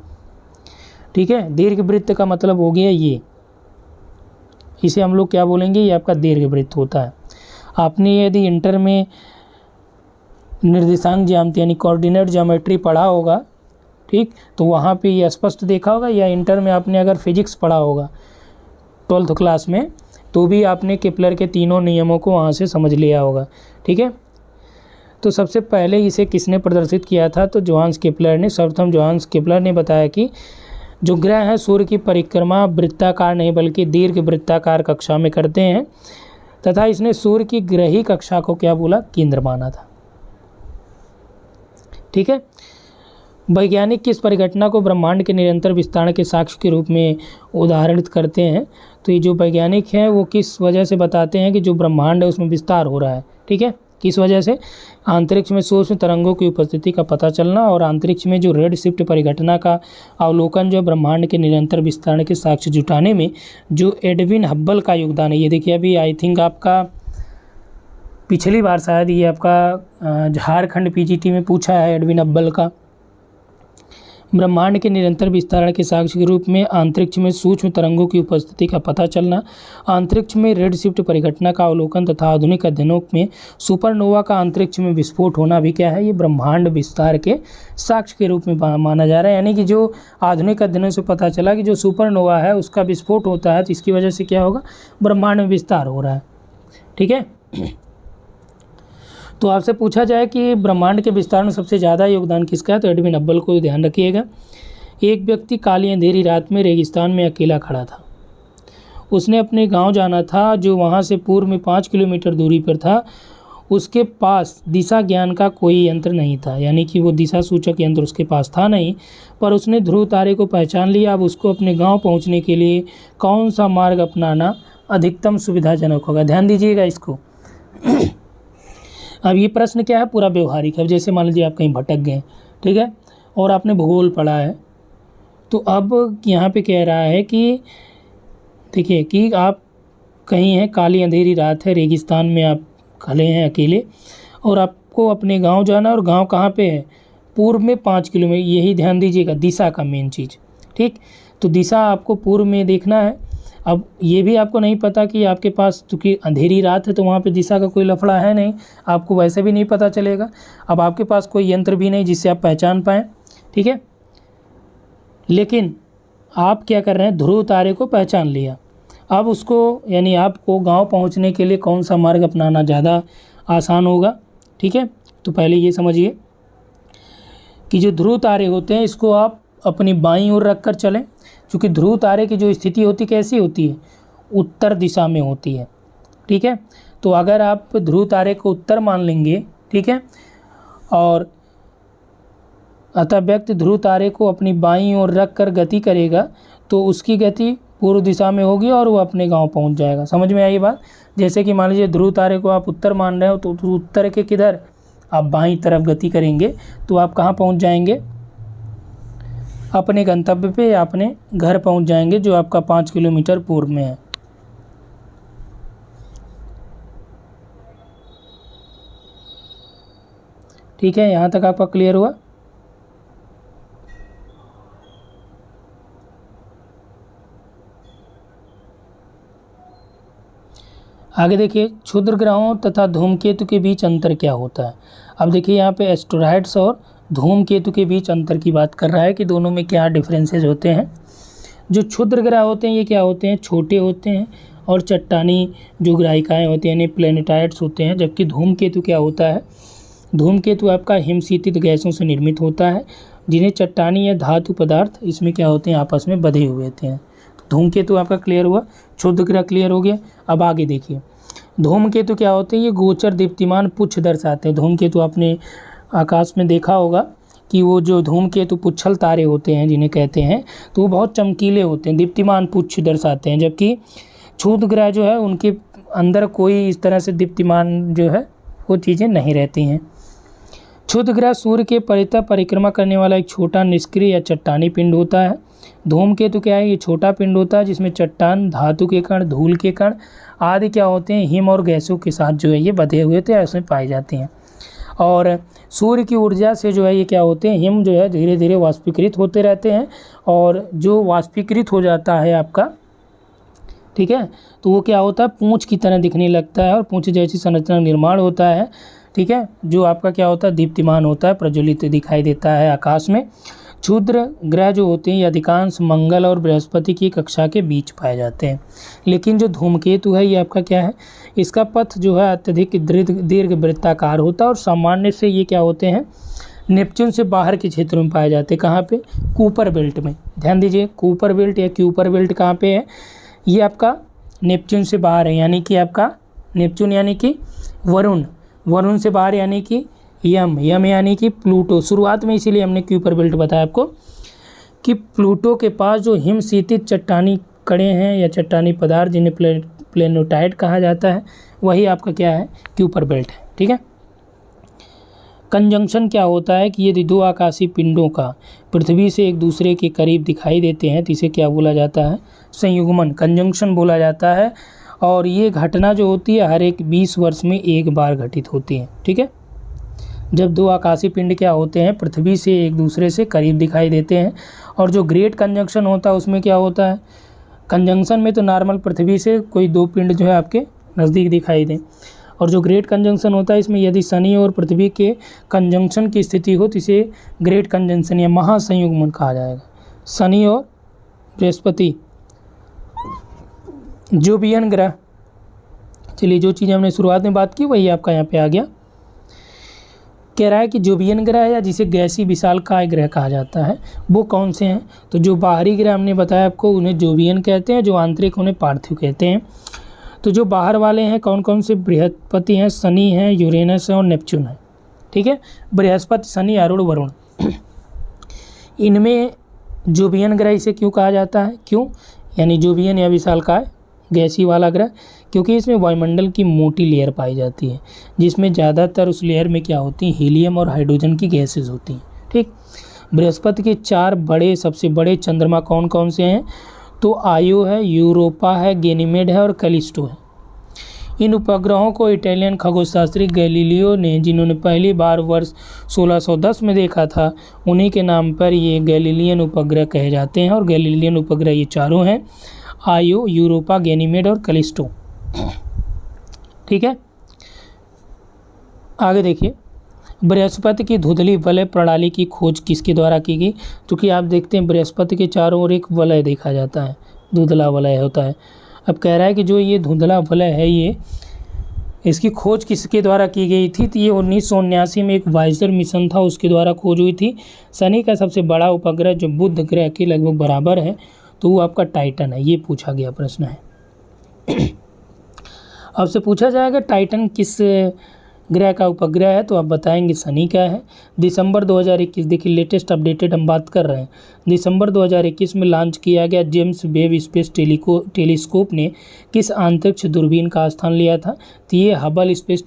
ठीक है, दीर्घ वृत्त का मतलब हो गया ये, इसे हम लोग क्या बोलेंगे, ये आपका दीर्घ वृत्त होता है। आपने यदि इंटर में निर्देशांक ज्यामिति यानी कोऑर्डिनेट ज्योमेट्री पढ़ा होगा, ठीक, तो वहाँ पे ये स्पष्ट देखा होगा, या इंटर में आपने अगर फिजिक्स पढ़ा होगा 12th क्लास में, तो भी आपने केपलर के तीनों नियमों को वहाँ से समझ लिया होगा। ठीक है, तो सबसे पहले इसे किसने प्रदर्शित किया था, तो जोहान्स केपलर ने। सर्वप्रथम जोहान्स केपलर ने बताया कि जो ग्रह हैं सूर्य की परिक्रमा वृत्ताकार नहीं बल्कि दीर्घ वृत्ताकार कक्षा में करते हैं, तथा इसने सूर्य की ग्रही कक्षा को क्या बोला, केंद्र माना था। ठीक है, वैज्ञानिक किस परिघटना को ब्रह्मांड के निरंतर विस्तार के साक्ष्य के रूप में उदाहरणित करते हैं, तो ये जो वैज्ञानिक हैं वो किस वजह से बताते हैं कि जो ब्रह्मांड है उसमें विस्तार हो रहा है। ठीक है, किस वजह से, अंतरिक्ष में सूक्ष्म तरंगों की उपस्थिति का पता चलना और अंतरिक्ष में जो रेड शिफ्ट परिघटना का अवलोकन जो ब्रह्मांड के निरंतर विस्तार के साक्ष्य जुटाने में जो एडविन हब्बल का योगदान है। ये देखिए, अभी आई थिंक आपका पिछली बार शायद ये आपका झारखंड पीजीटी में पूछा है, एडविन हब्बल का ब्रह्मांड के निरंतर विस्तारण के साक्ष्य के रूप में अंतरिक्ष में सूक्ष्म तरंगों की उपस्थिति का पता चलना, अंतरिक्ष में रेड शिफ्ट परिघटना का अवलोकन तथा आधुनिक अध्ययनों में सुपरनोवा का अंतरिक्ष में विस्फोट होना भी क्या है, ये ब्रह्मांड विस्तार के साक्ष्य के रूप में माना जा रहा है। यानी कि जो आधुनिक अध्ययनों से पता चला कि जो सुपरनोवा है उसका विस्फोट होता है, तो इसकी वजह से क्या होगा, ब्रह्मांड में विस्तार हो रहा है। ठीक है, तो आपसे पूछा जाए कि ब्रह्मांड के विस्तार में सबसे ज़्यादा योगदान किसका है, तो एडविन हब्बल को ध्यान रखिएगा। एक व्यक्ति काली अंधेरी रात में रेगिस्तान में अकेला खड़ा था। उसने अपने गांव जाना था जो वहां से पूर्व में 5 किलोमीटर दूरी पर था। उसके पास दिशा ज्ञान का कोई यंत्र नहीं था, यानी कि वो दिशा सूचक यंत्र उसके पास था नहीं, पर उसने ध्रुव तारे को पहचान लिया। अब उसको अपने गाँव पहुँचने के लिए कौन सा मार्ग अपनाना अधिकतम सुविधाजनक होगा। ध्यान दीजिएगा इसको। अब ये प्रश्न क्या है, पूरा व्यवहारिक है। जैसे मान लीजिए आप कहीं भटक गए, ठीक है, और आपने भूगोल पढ़ा है, तो अब यहाँ पे कह रहा है कि देखिए कि आप कहीं हैं, काली अंधेरी रात है, रेगिस्तान में आप खड़े हैं अकेले, और आपको अपने गांव जाना, और गांव कहाँ पे है, पूर्व में 5 किलोमीटर। यही ध्यान दीजिएगा, दिशा का मेन चीज़। ठीक, तो दिशा आपको पूर्व में देखना है, अब ये भी आपको नहीं पता कि आपके पास, चूँकि अंधेरी रात है तो वहाँ पे दिशा का कोई लफड़ा है नहीं, आपको वैसे भी नहीं पता चलेगा। अब आपके पास कोई यंत्र भी नहीं जिससे आप पहचान पाएँ, ठीक है। लेकिन आप क्या कर रहे हैं, ध्रुव तारे को पहचान लिया। अब उसको, यानी आपको गांव पहुंचने के लिए कौन सा मार्ग अपनाना ज़्यादा आसान होगा, ठीक है। तो पहले ये समझिए कि जो ध्रुव तारे होते हैं इसको आप अपनी बाईं ओर रख कर चलें, क्योंकि ध्रुव तारे की जो स्थिति होती कैसी होती है, उत्तर दिशा में होती है, ठीक है। तो अगर आप ध्रुव तारे को उत्तर मान लेंगे, ठीक है, और अतः व्यक्ति ध्रुव तारे को अपनी बाईं ओर रख कर गति करेगा तो उसकी गति पूर्व दिशा में होगी और वो अपने गांव पहुंच जाएगा। समझ में आई बात। जैसे कि मान लीजिए ध्रुव तारे को आप उत्तर मान रहे हो तो उत्तर के किधर, आप बाईं तरफ गति करेंगे तो आप कहाँ पहुंच जाएंगे, अपने गंतव्य पे या अपने घर पहुंच जाएंगे जो आपका 5 किलोमीटर पूर्व में है। ठीक है, यहाँ तक आपका क्लियर हुआ। आगे देखिए, क्षुद्र ग्रहों तथा धूमकेतु के बीच अंतर क्या होता है। अब देखिए यहाँ पे एस्टेरॉइड्स और धूमकेतु के बीच अंतर की बात कर रहा है कि दोनों में क्या डिफरेंसेस होते हैं। जो क्षुद्र ग्रह होते हैं ये क्या होते हैं, छोटे होते हैं और चट्टानी जो ग्राहिकाएँ होती हैं यानी प्लैनेटाइड्स होते हैं। जबकि धूमकेतु क्या होता है, धूमकेतु आपका हिमशीतित गैसों से निर्मित होता है जिन्हें चट्टानी या धातु पदार्थ इसमें क्या होते हैं, आपस में बंधे हुए होते हैं। धूमकेतु आपका क्लियर हुआ, क्षुद्र ग्रह क्लियर हो गया। अब आगे देखिए, धूमकेतु क्या होते हैं, ये गोचर दीप्तिमान पुच्छ दर्शाते हैं। धूमकेतु आपने आकाश में देखा होगा कि वो जो धूमकेतु पुच्छल तारे होते हैं जिन्हें कहते हैं, तो वो बहुत चमकीले होते हैं, दीप्तिमान पुच्छ दर्शाते हैं। जबकि क्षुद्र ग्रह जो है उनके अंदर कोई इस तरह से दीप्तिमान जो है वो चीज़ें नहीं रहती हैं। क्षुद्र ग्रह सूर्य के परितः परिक्रमा करने वाला एक छोटा निष्क्रिय या चट्टानी पिंड होता है। धूमकेतु क्या है, ये छोटा पिंड होता है जिसमें चट्टान, धातु के कण, धूल के कण आदि क्या होते हैं, हिम और गैसों के साथ जो है ये बधे हुए थे उसमें पाई जाती हैं। और सूर्य की ऊर्जा से जो है ये क्या होते हैं, हिम जो है धीरे धीरे वाष्पीकृत होते रहते हैं और जो वाष्पीकृत हो जाता है आपका, ठीक है, तो वो क्या होता है, पूंछ की तरह दिखने लगता है और पूंछ जैसी संरचना निर्माण होता है, ठीक है, जो आपका क्या होता है, दीप्तिमान होता है, प्रज्वलित दिखाई देता है आकाश में। क्षुद्र ग्रह जो होते हैं ये अधिकांश मंगल और बृहस्पति की कक्षा के बीच पाए जाते हैं। लेकिन जो धूमकेतु है ये आपका क्या है, इसका पथ जो है अत्यधिक दीर्घ वृत्ताकार होता है और सामान्य से ये क्या होते हैं, नेपच्यून से बाहर के क्षेत्रों में पाए जाते हैं। कहाँ पे, कूपर बेल्ट में। ध्यान दीजिए, कूपर बेल्ट या क्यूपर बेल्ट कहाँ पे है, ये आपका नेपच्यून से बाहर है, यानी कि आपका नेपच्यून यानी कि वरुण, वरुण से बाहर यानी कि यम, यम यानी कि प्लूटो। शुरुआत में इसीलिए हमने क्यूपर बेल्ट बताया आपको कि प्लूटो के पास जो हिमशीतित चट्टानी कड़े हैं या चट्टानी पदार्थ जिन्हें प्लेनेटाइड कहा जाता है, वही आपका क्या है, क्यूपर बेल्ट है, ठीक है। कंजंक्शन क्या होता है कि यदि दो आकाशीय पिंडों का पृथ्वी से एक दूसरे के करीब दिखाई देते हैं तो इसे क्या बोला जाता है, संयुग्मन, कंजंक्शन बोला जाता है। और ये घटना जो होती है हर एक 20 वर्ष में एक बार घटित होती है, ठीक है। जब दो आकाशीय पिंड क्या होते हैं, पृथ्वी से एक दूसरे से करीब दिखाई देते हैं। और जो ग्रेट कंजंक्शन होता है उसमें क्या होता है, कंजंक्शन में तो नॉर्मल पृथ्वी से कोई दो पिंड जो है आपके नज़दीक दिखाई दें, और जो ग्रेट कंजंक्शन होता है इसमें यदि शनि और पृथ्वी के कंजंक्शन की स्थिति हो तो इसे ग्रेट कंजंक्शन या महासंयुग्मन कहा जाएगा। शनि और बृहस्पति, जोवियन ग्रह, चलिए जो चीज़ हमने शुरुआत में बात की वही आपका यहाँ पे आ गया। कह रहा है कि जोवियन ग्रह या जिसे गैसी विशालकाय ग्रह कहा जाता है वो कौन से हैं, तो जो बाहरी ग्रह हमने बताया आपको उन्हें जोवियन कहते हैं, जो आंतरिक उन्हें पार्थिव कहते हैं। तो जो बाहर वाले हैं कौन कौन से, बृहस्पति हैं, शनि हैं, यूरेनस है और नेपच्यून है, ठीक है। बृहस्पति, शनि, अरुण, वरुण, इनमें जोवियन ग्रह इसे क्यों कहा जाता है, क्यों, यानी जोवियन या विशालकाय गैसी वाला ग्रह, क्योंकि इसमें वायुमंडल की मोटी लेयर पाई जाती है जिसमें ज़्यादातर उस लेयर में क्या होती है, हीलियम और हाइड्रोजन की गैसेज होती हैं, ठीक। बृहस्पति के 4 बड़े, सबसे बड़े चंद्रमा कौन कौन से हैं, तो आयो है, यूरोपा है, गैनीमेड है और कैलिस्टो है। इन उपग्रहों को इटालियन खगोलशास्त्री गैलीलियो ने, जिन्होंने पहली बार वर्ष 1610 में देखा था, उन्हीं के नाम पर ये गैलीलियन उपग्रह कहे जाते हैं। और गैलीलियन उपग्रह ये चारों हैं, आयो, यूरोपा, गैनीमेड और कैलिस्टो। ठीक है, आगे देखिए, बृहस्पति की धुंधली वलय प्रणाली की खोज किसके द्वारा की गई? क्योंकि आप देखते हैं बृहस्पति के चारों ओर एक वलय देखा जाता है, धुंधला वलय होता है। अब कह रहा है कि जो ये धुंधला वलय है, ये इसकी खोज किसके द्वारा की गई थी? तो ये 1979 में एक वाइजर मिशन था, उसके द्वारा खोज हुई थी। शनि का सबसे बड़ा उपग्रह जो बुध ग्रह के लगभग बराबर है, तो वो आपका टाइटन है। ये पूछा गया प्रश्न है। आपसे पूछा जाएगा टाइटन किस ग्रह का उपग्रह है, तो आप बताएंगे शनि का है। दिसंबर 2021, देखिए लेटेस्ट अपडेटेड हम बात कर रहे हैं। दिसंबर 2021 में लॉन्च किया गया जेम्स वेब स्पेस टेलीस्कोप ने किस अंतरिक्ष दूरबीन का स्थान लिया था? तो ये हबल स्पेस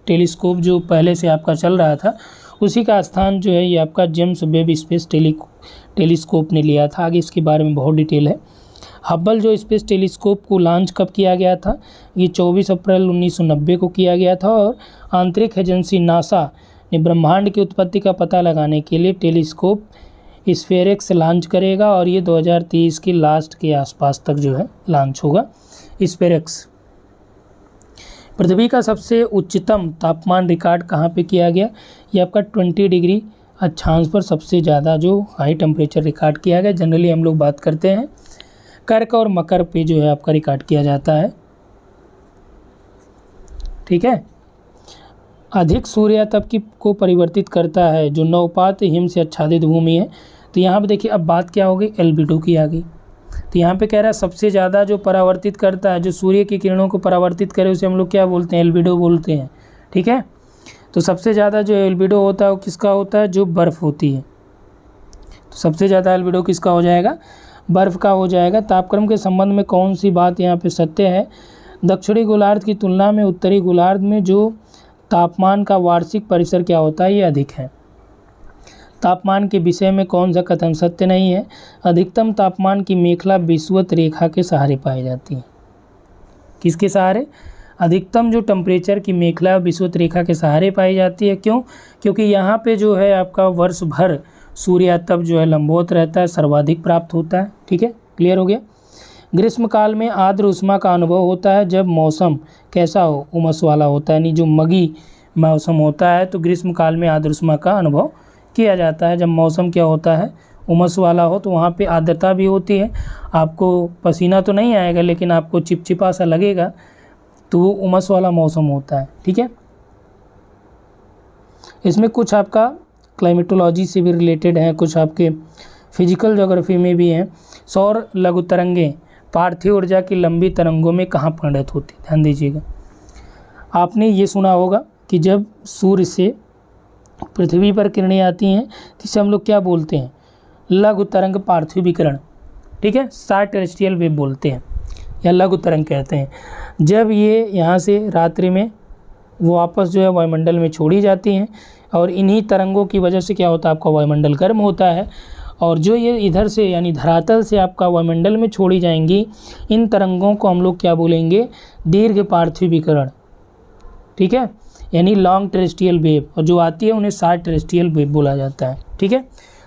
टेलीस्कोप जो पहले से आपका चल रहा था, उसी का स्थान जो है ये आपका जेम्स वेब स्पेस टेलीस्कोप ने लिया था। आगे इसके बारे में बहुत डिटेल है। हबल जो स्पेस टेलीस्कोप को लॉन्च कब किया गया था? ये 24 अप्रैल 1990 को किया गया था। और अंतरिक्ष एजेंसी नासा ने ब्रह्मांड की उत्पत्ति का पता लगाने के लिए टेलीस्कोप स्फेरेक्स लॉन्च करेगा, और ये 2030 की लास्ट के आसपास तक जो है लॉन्च होगा स्फेरेक्स। पृथ्वी का सबसे उच्चतम तापमान रिकॉर्ड कहाँ पे किया गया? ये आपका 20 डिग्री अक्षांश पर सबसे ज़्यादा जो हाई टेम्परेचर रिकॉर्ड किया गया। जनरली हम लोग बात करते हैं कर्क और मकर पे जो है आपका रिकॉर्ड किया जाता है। ठीक है, अधिक सूर्यातप को परिवर्तित करता है जो नवपात हिम से आच्छादित भूमि है। तो यहाँ पे देखिए अब बात क्या होगी, एल्बिडो की आ गई। तो यहाँ पे कह रहा है सबसे ज़्यादा जो परावर्तित करता है, जो सूर्य की किरणों को परावर्तित करे, उसे हम लोग क्या बोलते हैं? एल्बिडो बोलते हैं। ठीक है, तो सबसे ज़्यादा जो एल्बिडो होता है वो किसका होता है? जो बर्फ़ होती है। तो सबसे ज़्यादा एल्बिडो किसका हो जाएगा? बर्फ़ का हो जाएगा। तापक्रम के संबंध में कौन सी बात यहाँ पे सत्य है? दक्षिणी गोलार्ध की तुलना में उत्तरी गोलार्ध में जो तापमान का वार्षिक परिसर क्या होता है, ये अधिक है। तापमान के विषय में कौन सा कथन सत्य नहीं है? अधिकतम तापमान की मेखला विषुवत रेखा के सहारे पाई जाती है। किसके सहारे? अधिकतम जो टेम्परेचर की मेखला विषुवत रेखा के सहारे पाई जाती है। क्यों? क्योंकि यहाँ पे जो है आपका वर्ष भर सूर्यातप जो है लंबवत रहता है, सर्वाधिक प्राप्त होता है। ठीक है, क्लियर हो गया। ग्रीष्म काल में आर्द्र उष्मा का अनुभव होता है जब मौसम कैसा हो? उमस वाला होता है, यानी जो मगी मौसम होता है, तो ग्रीष्म काल में आर्द्र उष्मा का अनुभव किया जाता है। जब मौसम क्या होता है? उमस वाला हो, तो वहाँ पे आर्द्रता भी होती है। आपको पसीना तो नहीं आएगा, लेकिन आपको चिपचिपा सा लगेगा, तो वो उमस वाला मौसम होता है। ठीक है, इसमें कुछ आपका क्लाइमेटोलॉजी से भी रिलेटेड है, कुछ आपके फिजिकल ज्योग्राफी में भी हैं। सौर लघु तरंगें पार्थिव ऊर्जा की लंबी तरंगों में कहाँ परिणत होती? ध्यान दीजिएगा। आपने ये सुना होगा कि जब सूर्य से पृथ्वी पर किरणें आती हैं, जिसे हम लोग क्या बोलते हैं? लघु तरंग पार्थिव विकिरण। ठीक है, शॉर्ट टेरेस्ट्रियल वेव बोलते हैं या लघु तरंग कहते हैं। जब ये यहाँ से रात्रि में वो वापस जो है वायुमंडल में छोड़ी जाती हैं, और इन्हीं तरंगों की वजह से क्या होता है? आपका वायुमंडल गर्म होता है। और जो ये इधर से यानी धरातल से आपका वायुमंडल में छोड़ी जाएंगी, इन तरंगों को हम लोग क्या बोलेंगे? दीर्घ पार्थिव विकिरण। ठीक है, यानी लॉन्ग टेरेस्ट्रियल वेव। और जो आती है उन्हें शॉर्ट टेरेस्ट्रियल वेव बोला जाता है। ठीक है,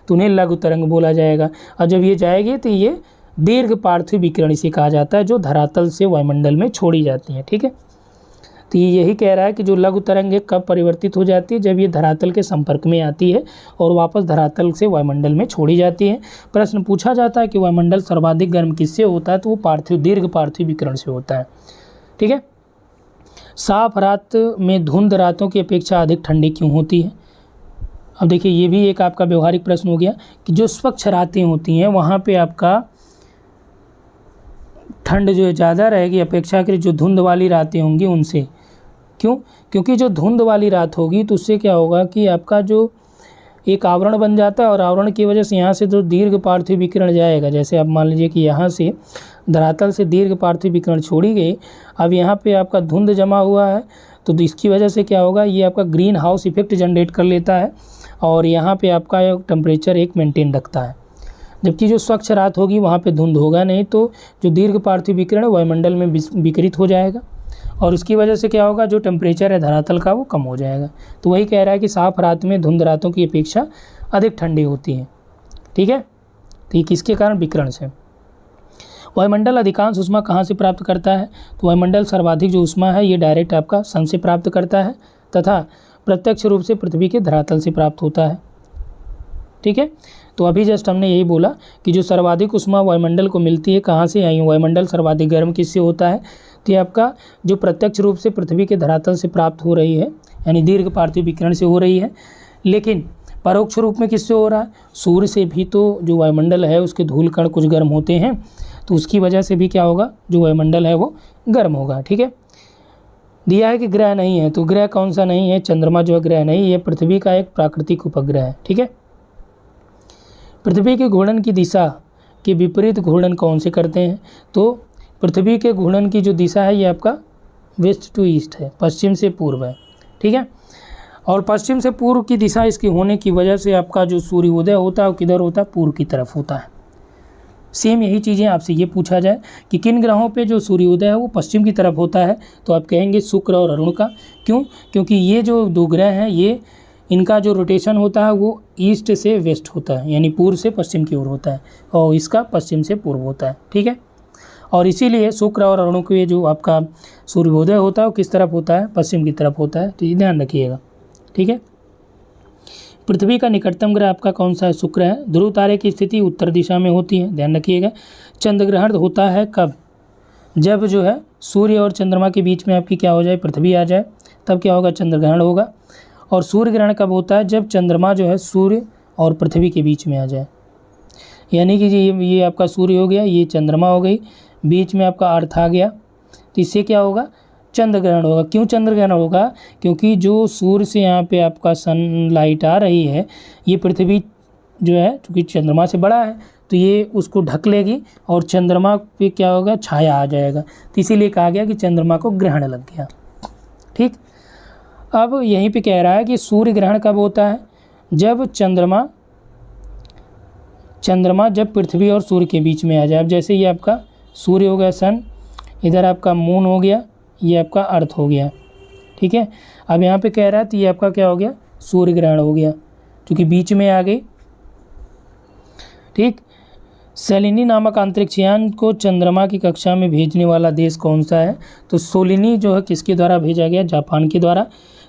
तो उन्हें लघु तरंग बोला जाएगा। और जब ये जाएगी तो ये दीर्घ पार्थिव विकिरण इसे कहा जाता है, जो धरातल से वायुमंडल में छोड़ी जाती हैं। ठीक है, तो ये यही कह रहा है कि जो लघु तरंग है कब परिवर्तित हो जाती है? जब ये धरातल के संपर्क में आती है और वापस धरातल से वायुमंडल में छोड़ी जाती है। प्रश्न पूछा जाता है कि वायुमंडल सर्वाधिक गर्म किससे होता है? तो वो दीर्घ पार्थिव विकिरण से होता है। ठीक है, साफ रात में धुंध रातों की अपेक्षा अधिक ठंडी क्यों होती है? अब देखिए, ये भी एक आपका व्यवहारिक प्रश्न हो गया कि जो स्वच्छ रातें होती हैं वहाँ पे आपका ठंड जो है ज़्यादा रहेगी अपेक्षाकृत जो धुंध वाली रातें होंगी उनसे। क्यों? क्योंकि जो धुंध वाली रात होगी तो उससे क्या होगा कि आपका जो एक आवरण बन जाता है, और आवरण की वजह से यहाँ से जो दीर्घ पार्थिव विकिरण जाएगा, जैसे आप मान लीजिए कि यहाँ से धरातल से दीर्घ पार्थिव विकिरण छोड़ी गई, अब यहाँ पे आपका धुंध जमा हुआ है, तो इसकी वजह से क्या होगा? ये आपका ग्रीन हाउस इफेक्ट जनरेट कर लेता है, और यहाँ पे आपका टेम्परेचर एक मेंटेन रखता है। जबकि जो स्वच्छ रात होगी वहाँ पे धुंध होगा नहीं, तो जो दीर्घ पार्थिव विकिरण वायुमंडल में विकिरित हो जाएगा, और उसकी वजह से क्या होगा? जो टेम्परेचर है धरातल का वो कम हो जाएगा। तो वही कह रहा है कि साफ रात में धुंध रातों की अपेक्षा अधिक ठंडी होती है। ठीक है, तो ये किसके कारण? विकिरण से। वायुमंडल अधिकांश ऊष्मा कहाँ से प्राप्त करता है? तो वायुमंडल सर्वाधिक जो ऊष्मा है ये डायरेक्ट आपका सन से प्राप्त करता है तथा प्रत्यक्ष रूप से पृथ्वी के धरातल से प्राप्त होता है। ठीक है, तो अभी जस्ट हमने यही बोला कि जो सर्वाधिक ऊष्मा वायुमंडल को मिलती है कहाँ से आई? वायुमंडल सर्वाधिक गर्म किससे होता है? तो ये आपका जो प्रत्यक्ष रूप से पृथ्वी के धरातल से प्राप्त हो रही है, यानी दीर्घ पार्थिव विकिरण से हो रही है। लेकिन परोक्ष रूप में किससे हो रहा है? सूर्य से भी तो जो वायुमंडल है उसके धूल कण कुछ गर्म होते हैं, तो उसकी वजह से भी क्या होगा, जो वायुमंडल है वो गर्म होगा। ठीक है, दिया है कि ग्रह नहीं है, तो ग्रह कौन सा नहीं है? चंद्रमा जो है ग्रह नहीं, ये पृथ्वी का एक प्राकृतिक उपग्रह है। ठीक है, पृथ्वी के घूर्णन की दिशा के विपरीत घूर्णन कौन से करते हैं? तो पृथ्वी के घूर्णन की जो दिशा है ये आपका वेस्ट टू ईस्ट है, पश्चिम से पूर्व है। ठीक है, और पश्चिम से पूर्व की दिशा इसकी होने की वजह से आपका जो सूर्योदय होता है वो किधर होता है? पूर्व की तरफ होता है। सेम यही चीज़ें आपसे ये पूछा जाए कि किन ग्रहों पे जो सूर्योदय है वो पश्चिम की तरफ होता है, तो आप कहेंगे शुक्र और अरुण का। क्यों? क्योंकि ये जो दो ग्रह हैं ये इनका जो रोटेशन होता है वो ईस्ट से वेस्ट होता है, यानी पूर्व से पश्चिम की ओर होता है, और इसका पश्चिम से पूर्व होता है। ठीक है, और इसीलिए शुक्र और अरुण के जो आपका सूर्योदय होता है वो किस तरफ होता है? पश्चिम की तरफ होता है, तो ये ध्यान रखिएगा। ठीक है, पृथ्वी का निकटतम ग्रह आपका कौन सा है? शुक्र है। ध्रुव तारे की स्थिति उत्तर दिशा में होती है, ध्यान रखिएगा। चंद्र ग्रहण होता है कब? जब जो है सूर्य और चंद्रमा के बीच में आपकी क्या हो जाए? पृथ्वी आ जाए, तब क्या होगा? चंद्र ग्रहण होगा। और सूर्य ग्रहण कब होता है? जब चंद्रमा जो है सूर्य और पृथ्वी के बीच में आ जाए, यानी कि ये आपका सूर्य हो गया, ये चंद्रमा हो गई, बीच में आपका अर्थ आ गया, तो इससे क्या होगा? चंद्र ग्रहण होगा। क्यों चंद्र ग्रहण होगा? क्योंकि जो सूर्य से यहाँ पे आपका सनलाइट आ रही है, ये पृथ्वी जो है क्योंकि चंद्रमा से बड़ा है तो ये उसको ढक लेगी और चंद्रमा पे क्या होगा? छाया आ जाएगा, तो इसीलिए कहा गया कि चंद्रमा को ग्रहण लग गया। ठीक, अब यहीं पे कह रहा है कि सूर्य ग्रहण कब होता है? जब चंद्रमा जब पृथ्वी और सूर्य के बीच में आ जाए। अब जैसे ये आपका सूर्य हो गया सन, इधर आपका मून हो गया, ये आपका अर्थ हो गया। ठीक है, अब यहाँ पे कह रहा है तो ये आपका क्या हो गया? सूर्य ग्रहण हो गया, क्योंकि बीच में आ गई। ठीक, सेलिनी नामक अंतरिक्ष यान को चंद्रमा की कक्षा में भेजने वाला देश कौन सा है? तो सोलिनी जो है किसके द्वारा भेजा गया? जापान के द्वारा।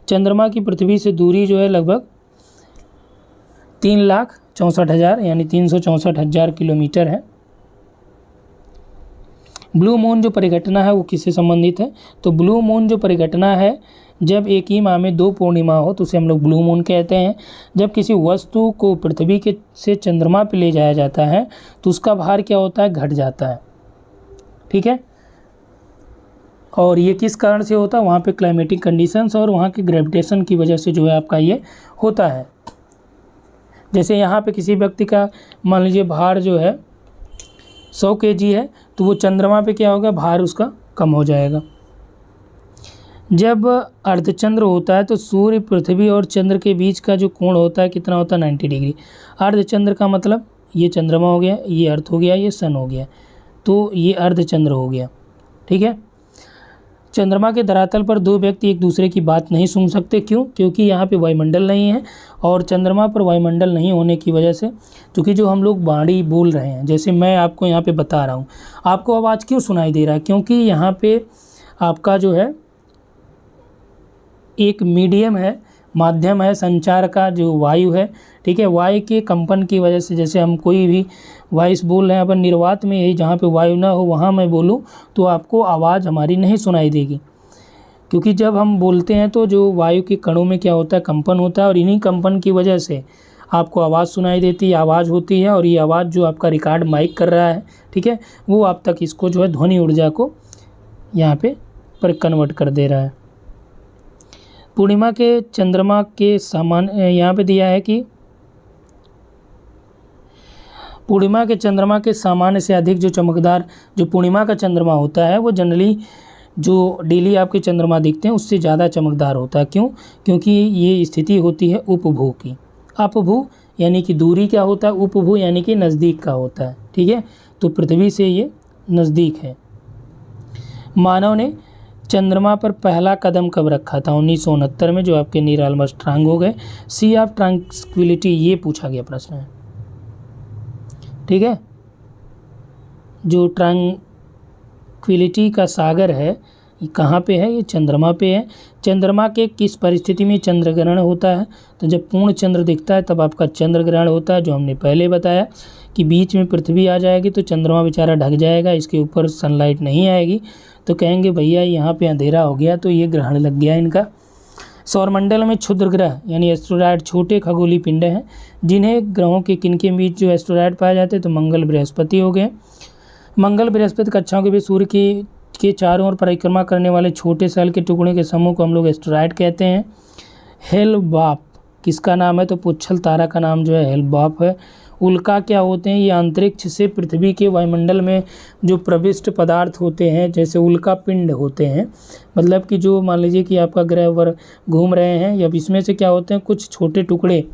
चंद्रमा की पृथ्वी से दूरी जो है लगभग 3,64,000 यानी 364,000 किलोमीटर है। ब्लू मून जो परिघटना है वो किससे संबंधित है? तो ब्लू मून जो परिघटना है, जब एक ही माह में 2 पूर्णिमा हो तो उसे हम लोग ब्लू मून कहते हैं। जब किसी वस्तु को पृथ्वी के से चंद्रमा पे ले जाया जाता है तो उसका भार क्या होता है? घट जाता है। ठीक है, और ये किस कारण से होता है? वहाँ पे क्लाइमेटिक कंडीशंस और वहाँ के ग्रेविटेशन की वजह से जो है आपका ये होता है। जैसे यहाँ पे किसी व्यक्ति का मान लीजिए भार जो है 100 kg है, तो वो चंद्रमा पे क्या होगा? भार उसका कम हो जाएगा। जब अर्धचंद्र होता है तो सूर्य, पृथ्वी और चंद्र के बीच का जो कोण होता है कितना होता है? 90 डिग्री। अर्धचंद्र का मतलब ये चंद्रमा हो गया, ये अर्थ हो गया, ये सन हो गया, तो ये अर्धचंद्र हो गया। ठीक है, चंद्रमा के धरातल पर 2 व्यक्ति एक दूसरे की बात नहीं सुन सकते। क्यों? क्योंकि यहाँ पे वायुमंडल नहीं है, और चंद्रमा पर वायुमंडल नहीं होने की वजह से, क्योंकि जो हम लोग वाणी बोल रहे हैं, जैसे मैं आपको यहाँ पे बता रहा हूँ, आपको आवाज़ क्यों सुनाई दे रहा है? क्योंकि यहाँ पे आपका जो है एक मीडियम है, माध्यम है संचार का, जो वायु है। ठीक है, वायु के कंपन की वजह से, जैसे हम कोई भी वॉइस बोल रहे हैं अपन निर्वात में, यही जहाँ पे वायु ना हो वहाँ मैं बोलूँ तो आपको आवाज़ हमारी नहीं सुनाई देगी, क्योंकि जब हम बोलते हैं तो जो वायु के कणों में क्या होता है? कंपन होता है, और इन्हीं कंपन की वजह से आपको आवाज़ सुनाई देती है, आवाज़ होती है, और ये आवाज़ जो आपका रिकॉर्ड माइक कर रहा है, ठीक है, वो आप तक इसको जो है ध्वनि ऊर्जा को यहाँ पर कन्वर्ट कर दे रहा है। पूर्णिमा के चंद्रमा के समान यहाँ पे दिया है कि पूर्णिमा के चंद्रमा के सामान्य से अधिक जो चमकदार जो पूर्णिमा का चंद्रमा होता है वो जनरली जो डेली आपके चंद्रमा दिखते हैं उससे ज़्यादा चमकदार होता है। क्यों? क्योंकि ये स्थिति होती है उपभू की। अपभू यानी कि दूरी क्या होता है? उपभू यानी कि नज़दीक का होता है। ठीक है, तो पृथ्वी से ये नज़दीक है। मानव ने चंद्रमा पर पहला कदम कब रखा था? 1969 में, जो आपके नील आर्मस्ट्रांग हो गए। सी ऑफ ट्रांक्विलिटी ये पूछा गया प्रश्न है। ठीक है, जो ट्रैंक्विलिटी का सागर है, ये कहाँ पे है? ये चंद्रमा पे है। चंद्रमा के किस परिस्थिति में चंद्र ग्रहण होता है? तो जब पूर्ण चंद्र दिखता है तब आपका चंद्र ग्रहण होता है, जो हमने पहले बताया कि बीच में पृथ्वी आ जाएगी तो चंद्रमा बेचारा ढक जाएगा, इसके ऊपर सनलाइट नहीं आएगी, तो कहेंगे भैया यहाँ पे अंधेरा हो गया, तो ये ग्रहण लग गया इनका। सौरमंडल में क्षुद्र ग्रह यानी एस्टेरॉयड छोटे खगोलीय पिंड हैं, जिन्हें ग्रहों के किनके बीच जो एस्टेरॉयड पाए जाते हैं, तो मंगल बृहस्पति हो गए। मंगल बृहस्पति कक्षाओं के बीच सूर्य के चारों ओर परिक्रमा करने वाले छोटे सेल के टुकड़े के समूह को हम लोग एस्टेरॉयड कहते हैं। हेल-बॉप किसका नाम है? तो पुच्छल तारा का नाम जो है हेल-बॉप है। उल्का क्या होते हैं? ये अंतरिक्ष से पृथ्वी के वायुमंडल में जो प्रविष्ट पदार्थ होते हैं, जैसे उल्का पिंड होते हैं, मतलब कि जो मान लीजिए कि आपका ग्रह वर घूम रहे हैं, या इसमें से क्या होते हैं, कुछ छोटे टुकड़े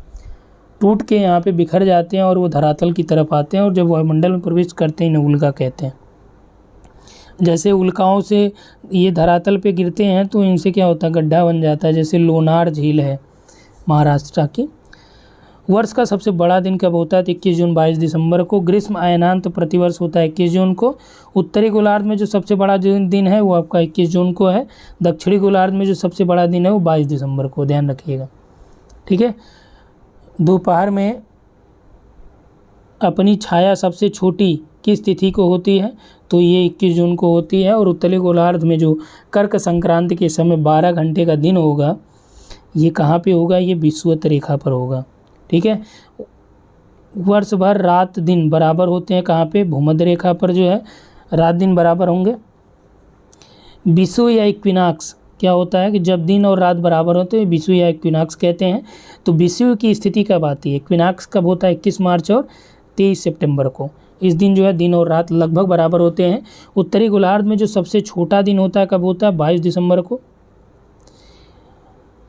टूट के यहाँ पे बिखर जाते हैं और वो धरातल की तरफ आते हैं, और जब वायुमंडल में प्रवेश करते हैं इन्हें उल्का कहते हैं। जैसे उल्काओं से ये धरातल पे गिरते हैं तो इनसे क्या होता है, गड्ढा बन जाता है, जैसे लोनार झील है महाराष्ट्र की। वर्ष का सबसे बड़ा दिन कब होता है? तो 21 जून 22 दिसंबर को। ग्रीष्म अयनांत प्रतिवर्ष होता है 21 जून को। उत्तरी गोलार्ध में जो सबसे बड़ा दिन है वो आपका 21 जून को है। दक्षिणी गोलार्ध में जो सबसे बड़ा दिन है वो 22 दिसंबर को, ध्यान रखिएगा, ठीक है। दोपहर में अपनी छाया सबसे छोटी किस तिथि को होती है? तो ये 21 जून को होती है। और उत्तरी गोलार्ध में जो कर्क संक्रांति के समय 12 घंटे का दिन होगा, ये कहाँ पे होगा? ये विषुवत रेखा पर होगा, ठीक है। वर्ष भर रात दिन बराबर होते हैं, कहाँ पे? भूमध्य रेखा पर जो है रात दिन बराबर होंगे। विषुव या इक्विनॉक्स क्या होता है कि जब दिन और रात बराबर होते हैं, विषुव या इक्विनॉक्स कहते हैं। तो विषुव की स्थिति कब आती है? इक्विनॉक्स कब होता है? 21 मार्च और 23 सितंबर को। इस दिन जो है दिन और रात लगभग बराबर होते हैं। उत्तरी गोलार्ध में जो सबसे छोटा दिन होता है कब होता है? 22 दिसंबर को।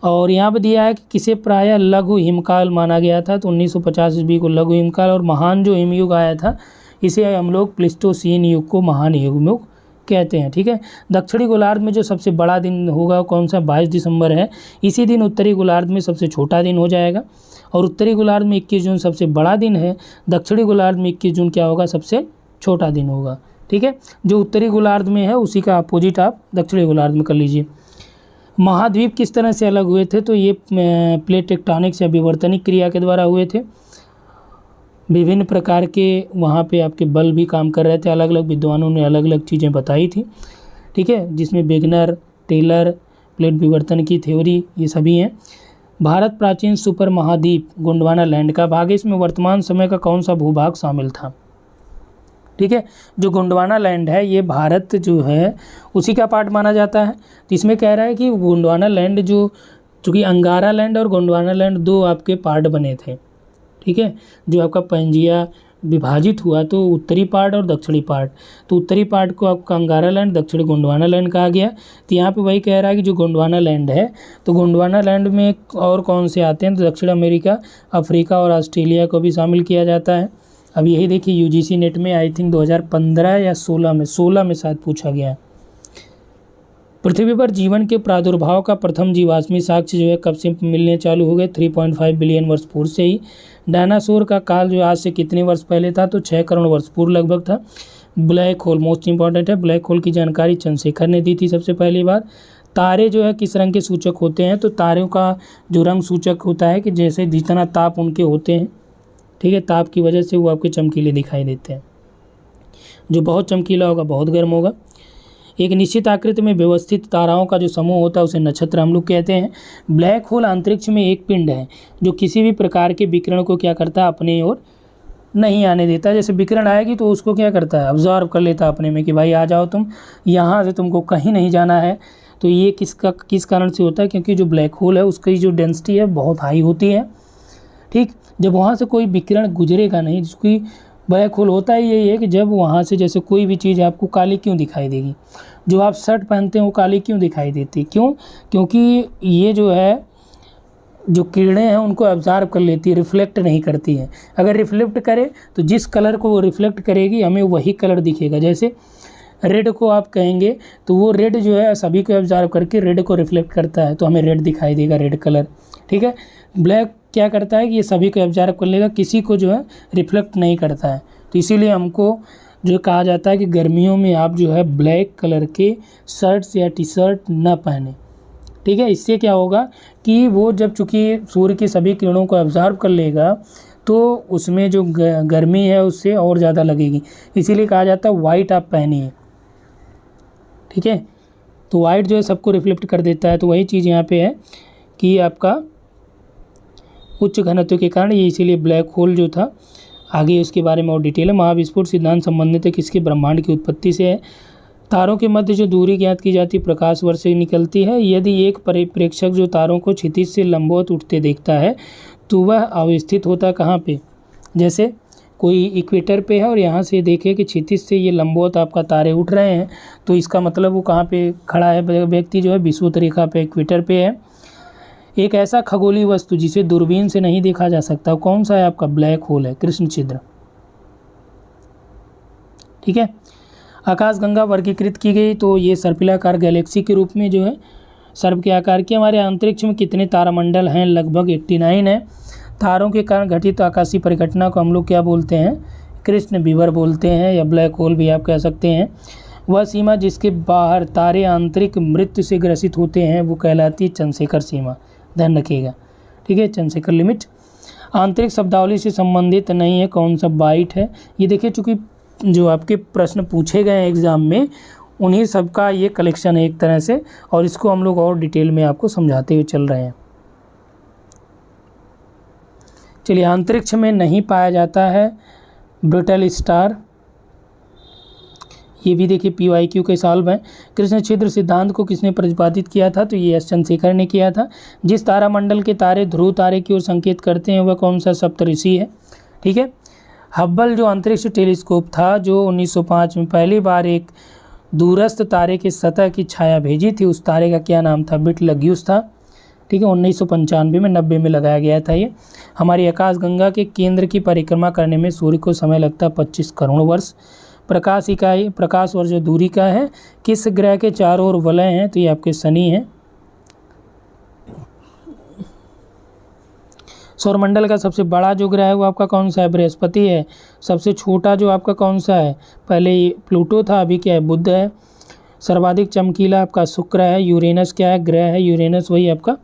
और यहाँ पर दिया है कि किसे प्रायः लघु हिमकाल माना गया था? तो 1950 ईस्वी को लघु हिमकाल। और महान जो हिमयुग आया था, इसे हम लोग प्लिस्टोसीन युग को महान हिमयुग कहते हैं, ठीक है। दक्षिणी गोलार्ध में जो सबसे बड़ा दिन होगा कौन सा? 22 दिसंबर है। इसी दिन उत्तरी गोलार्ध में सबसे छोटा दिन हो जाएगा। और उत्तरी गोलार्ध में 21 जून सबसे बड़ा दिन है, दक्षिणी गोलार्ध में 21 जून क्या होगा? सबसे छोटा दिन होगा, ठीक है। जो उत्तरी गोलार्ध में है उसी का अपोजिट आप दक्षिणी गोलार्ध में कर लीजिए। महाद्वीप किस तरह से अलग हुए थे? तो ये प्लेट टेक्टोनिक्स या विवर्तनिक क्रिया के द्वारा हुए थे। विभिन्न प्रकार के वहाँ पे आपके बल भी काम कर रहे थे, अलग अलग विद्वानों ने अलग अलग चीज़ें बताई थी, ठीक है, जिसमें वेगनर, टेलर, प्लेट विवर्तन की थ्योरी, ये सभी हैं। भारत प्राचीन सुपर महाद्वीप गोंडवाना लैंड का भाग है। इसमें वर्तमान समय का कौन सा भूभाग शामिल था? ठीक है, जो गोंडवाना लैंड है ये भारत जो है उसी का पार्ट माना जाता है। तो इसमें कह रहा है कि गोंडवाना लैंड जो, चूँकि अंगारा लैंड और गोंडवाना लैंड दो आपके पार्ट बने थे, ठीक है। जो आपका पंजिया विभाजित हुआ तो उत्तरी पार्ट और दक्षिणी पार्ट, तो उत्तरी पार्ट को आपका अंगारा लैंड, दक्षिणी गोंडवाना लैंड कहा गया। तो यहाँ पे वही कह रहा है कि जो गोंडवाना लैंड है, तो गोंडवाना लैंड में और कौन से आते हैं? तो दक्षिण अमेरिका, अफ्रीका और ऑस्ट्रेलिया को भी शामिल किया जाता है। अब यही देखिए यूजीसी नेट में आई थिंक 2015 या 16 में शायद पूछा गया है। पृथ्वी पर जीवन के प्रादुर्भाव का प्रथम जीवाश्मी साक्ष्य जो है कब से मिलने चालू हो गए? 3.5 बिलियन वर्ष पूर्व से ही। डायनासोर का काल जो आज से कितने वर्ष पहले था? तो 6 करोड़ वर्ष पूर्व लगभग था। ब्लैक होल मोस्ट इंपॉर्टेंट है, ब्लैक होल की जानकारी चंद्रशेखर ने दी थी सबसे पहली बार। तारे जो है किस रंग के सूचक होते हैं? तो तारों का जो रंग सूचक होता है कि जैसे जितना ताप उनके होते हैं, ठीक है, ताप की वजह से वो आपके चमकीले दिखाई देते हैं। जो बहुत चमकीला होगा बहुत गर्म होगा। एक निश्चित आकृति में व्यवस्थित ताराओं का जो समूह होता है उसे नक्षत्र हम लोग कहते हैं। ब्लैक होल अंतरिक्ष में एक पिंड है जो किसी भी प्रकार के विकिरण को क्या करता है? अपने ओर नहीं आने देता। जैसे विकिरण आएगी तो उसको क्या करता है? ऑब्जर्व कर लेता है अपने में कि भाई आ जाओ तुम, यहाँ से तुमको कहीं नहीं जाना है। तो ये किस कारण से होता है? क्योंकि जो ब्लैक होल है उसकी जो डेंसिटी है बहुत हाई होती है, ठीक। जब वहाँ से कोई विकिरण गुजरेगा नहीं, जिसकी ब्लैक होल होता है यही है कि जब वहाँ से जैसे कोई भी चीज़ आपको काली क्यों दिखाई देगी? जो आप शर्ट पहनते हैं वो काली क्यों दिखाई देती है? क्यों? क्योंकि ये जो है जो किरणें हैं उनको एब्जॉर्ब कर लेती है, रिफ्लेक्ट नहीं करती है। अगर रिफ्लेक्ट करे तो जिस कलर को वो रिफ्लेक्ट करेगी हमें वही कलर दिखेगा। जैसे रेड को आप कहेंगे तो वो रेड जो है सभी को एब्जॉर्ब करके रेड को रिफ्लेक्ट करता है, तो हमें रेड दिखाई देगा, रेड कलर, ठीक है। ब्लैक क्या करता है कि ये सभी को एब्जॉर्ब कर लेगा, किसी को जो है रिफ्लेक्ट नहीं करता है। तो इसीलिए हमको जो कहा जाता है कि गर्मियों में आप जो है ब्लैक कलर के शर्ट्स या टी शर्ट न पहने, ठीक है। इससे क्या होगा कि वो जब चूँकि सूर्य की सभी किरणों को ऑब्जर्व कर लेगा तो उसमें जो गर्मी है उससे और ज़्यादा लगेगी, इसीलिए कहा जाता है वाइट आप पहनिए, ठीक है। तो वाइट जो है सबको रिफ्लेक्ट कर देता है। तो वही चीज़ यहाँ पे है कि आपका उच्च घनत्व के कारण ये इसीलिए ब्लैक होल जो था, आगे उसके बारे में और डिटेल है। महाविस्फोट सिद्धांत संबंधित है किसके? ब्रह्मांड की उत्पत्ति से है। तारों के मध्य जो दूरी ज्ञात की जाती है प्रकाश वर्ष से निकलती है। यदि एक प्रेक्षक जो तारों को क्षितिज से लंबवत उठते देखता है तो वह अवस्थित होता कहाँ पे? जैसे कोई इक्वेटर पे है और यहाँ से देखे कि क्षितिज से ये लंबवत आपका तारे उठ रहे हैं, तो इसका मतलब वो कहाँ पे खड़ा है? व्यक्ति जो है विषुवत रेखा पे, इक्वेटर पे है। एक ऐसा खगोलीय वस्तु जिसे दूरबीन से नहीं देखा जा सकता, कौन सा है आपका? ब्लैक होल है, कृष्ण छिद्र, ठीक है। आकाशगंगा वर्गीकृत की गई तो ये सर्पिलाकार गैलेक्सी के रूप में जो है सर्प के आकार की। हमारे अंतरिक्ष में कितने तारामंडल हैं? लगभग 89 है। तारों के कारण घटित आकाशीय परिघटना को हम लोग क्या बोलते हैं? कृष्ण विवर बोलते हैं, या ब्लैक होल भी आप कह सकते हैं। वह सीमा जिसके बाहर तारे आंतरिक मृत्यु से ग्रसित होते हैं वो कहलाती है चंद्रशेखर सीमा, ध्यान रखिएगा, ठीक है। चंद्रशेखर लिमिट आंतरिक शब्दावली से संबंधित नहीं है, कौन सा? बाइट है। ये देखिए चूँकि जो आपके प्रश्न पूछे गए हैं एग्ज़ाम में उन्हीं सब का ये कलेक्शन है एक तरह से, और इसको हम लोग और डिटेल में आपको समझाते हुए चल रहे हैं। चलिए, अंतरिक्ष में नहीं पाया जाता है ब्रिटल स्टार, ये भी देखिए PYQ के सॉल्व हैं। कृष्ण छिद्र सिद्धांत को किसने प्रतिपादित किया था? तो ये एस चंद्रशेखर ने किया था। जिस तारामंडल के तारे ध्रुव तारे की ओर संकेत करते हैं वह कौन सा? सप्तऋषि है, ठीक है। हब्बल जो अंतरिक्ष टेलीस्कोप था जो 1905 में पहली बार एक दूरस्थ तारे के सतह की छाया भेजी थी, उस तारे का क्या नाम था? बिटलग्यूस था, ठीक है। 1995 में 90 में लगाया गया था ये। हमारी आकाशगंगा के केंद्र की परिक्रमा करने में सूर्य को समय लगता है 25 करोड़ वर्ष। प्रकाश इकाई प्रकाश वर्ष जो दूरी का है, किस ग्रह के चारों ओर वलय हैं? तो ये आपके शनि हैं। सौरमंडल का सबसे बड़ा जो ग्रह है वो आपका कौन सा है? बृहस्पति है। सबसे छोटा जो आपका कौन सा है? पहले प्लूटो था, अभी क्या है? बुध है। सर्वाधिक चमकीला आपका शुक्र है। यूरेनस क्या है? ग्रह है यूरेनस, वही आपका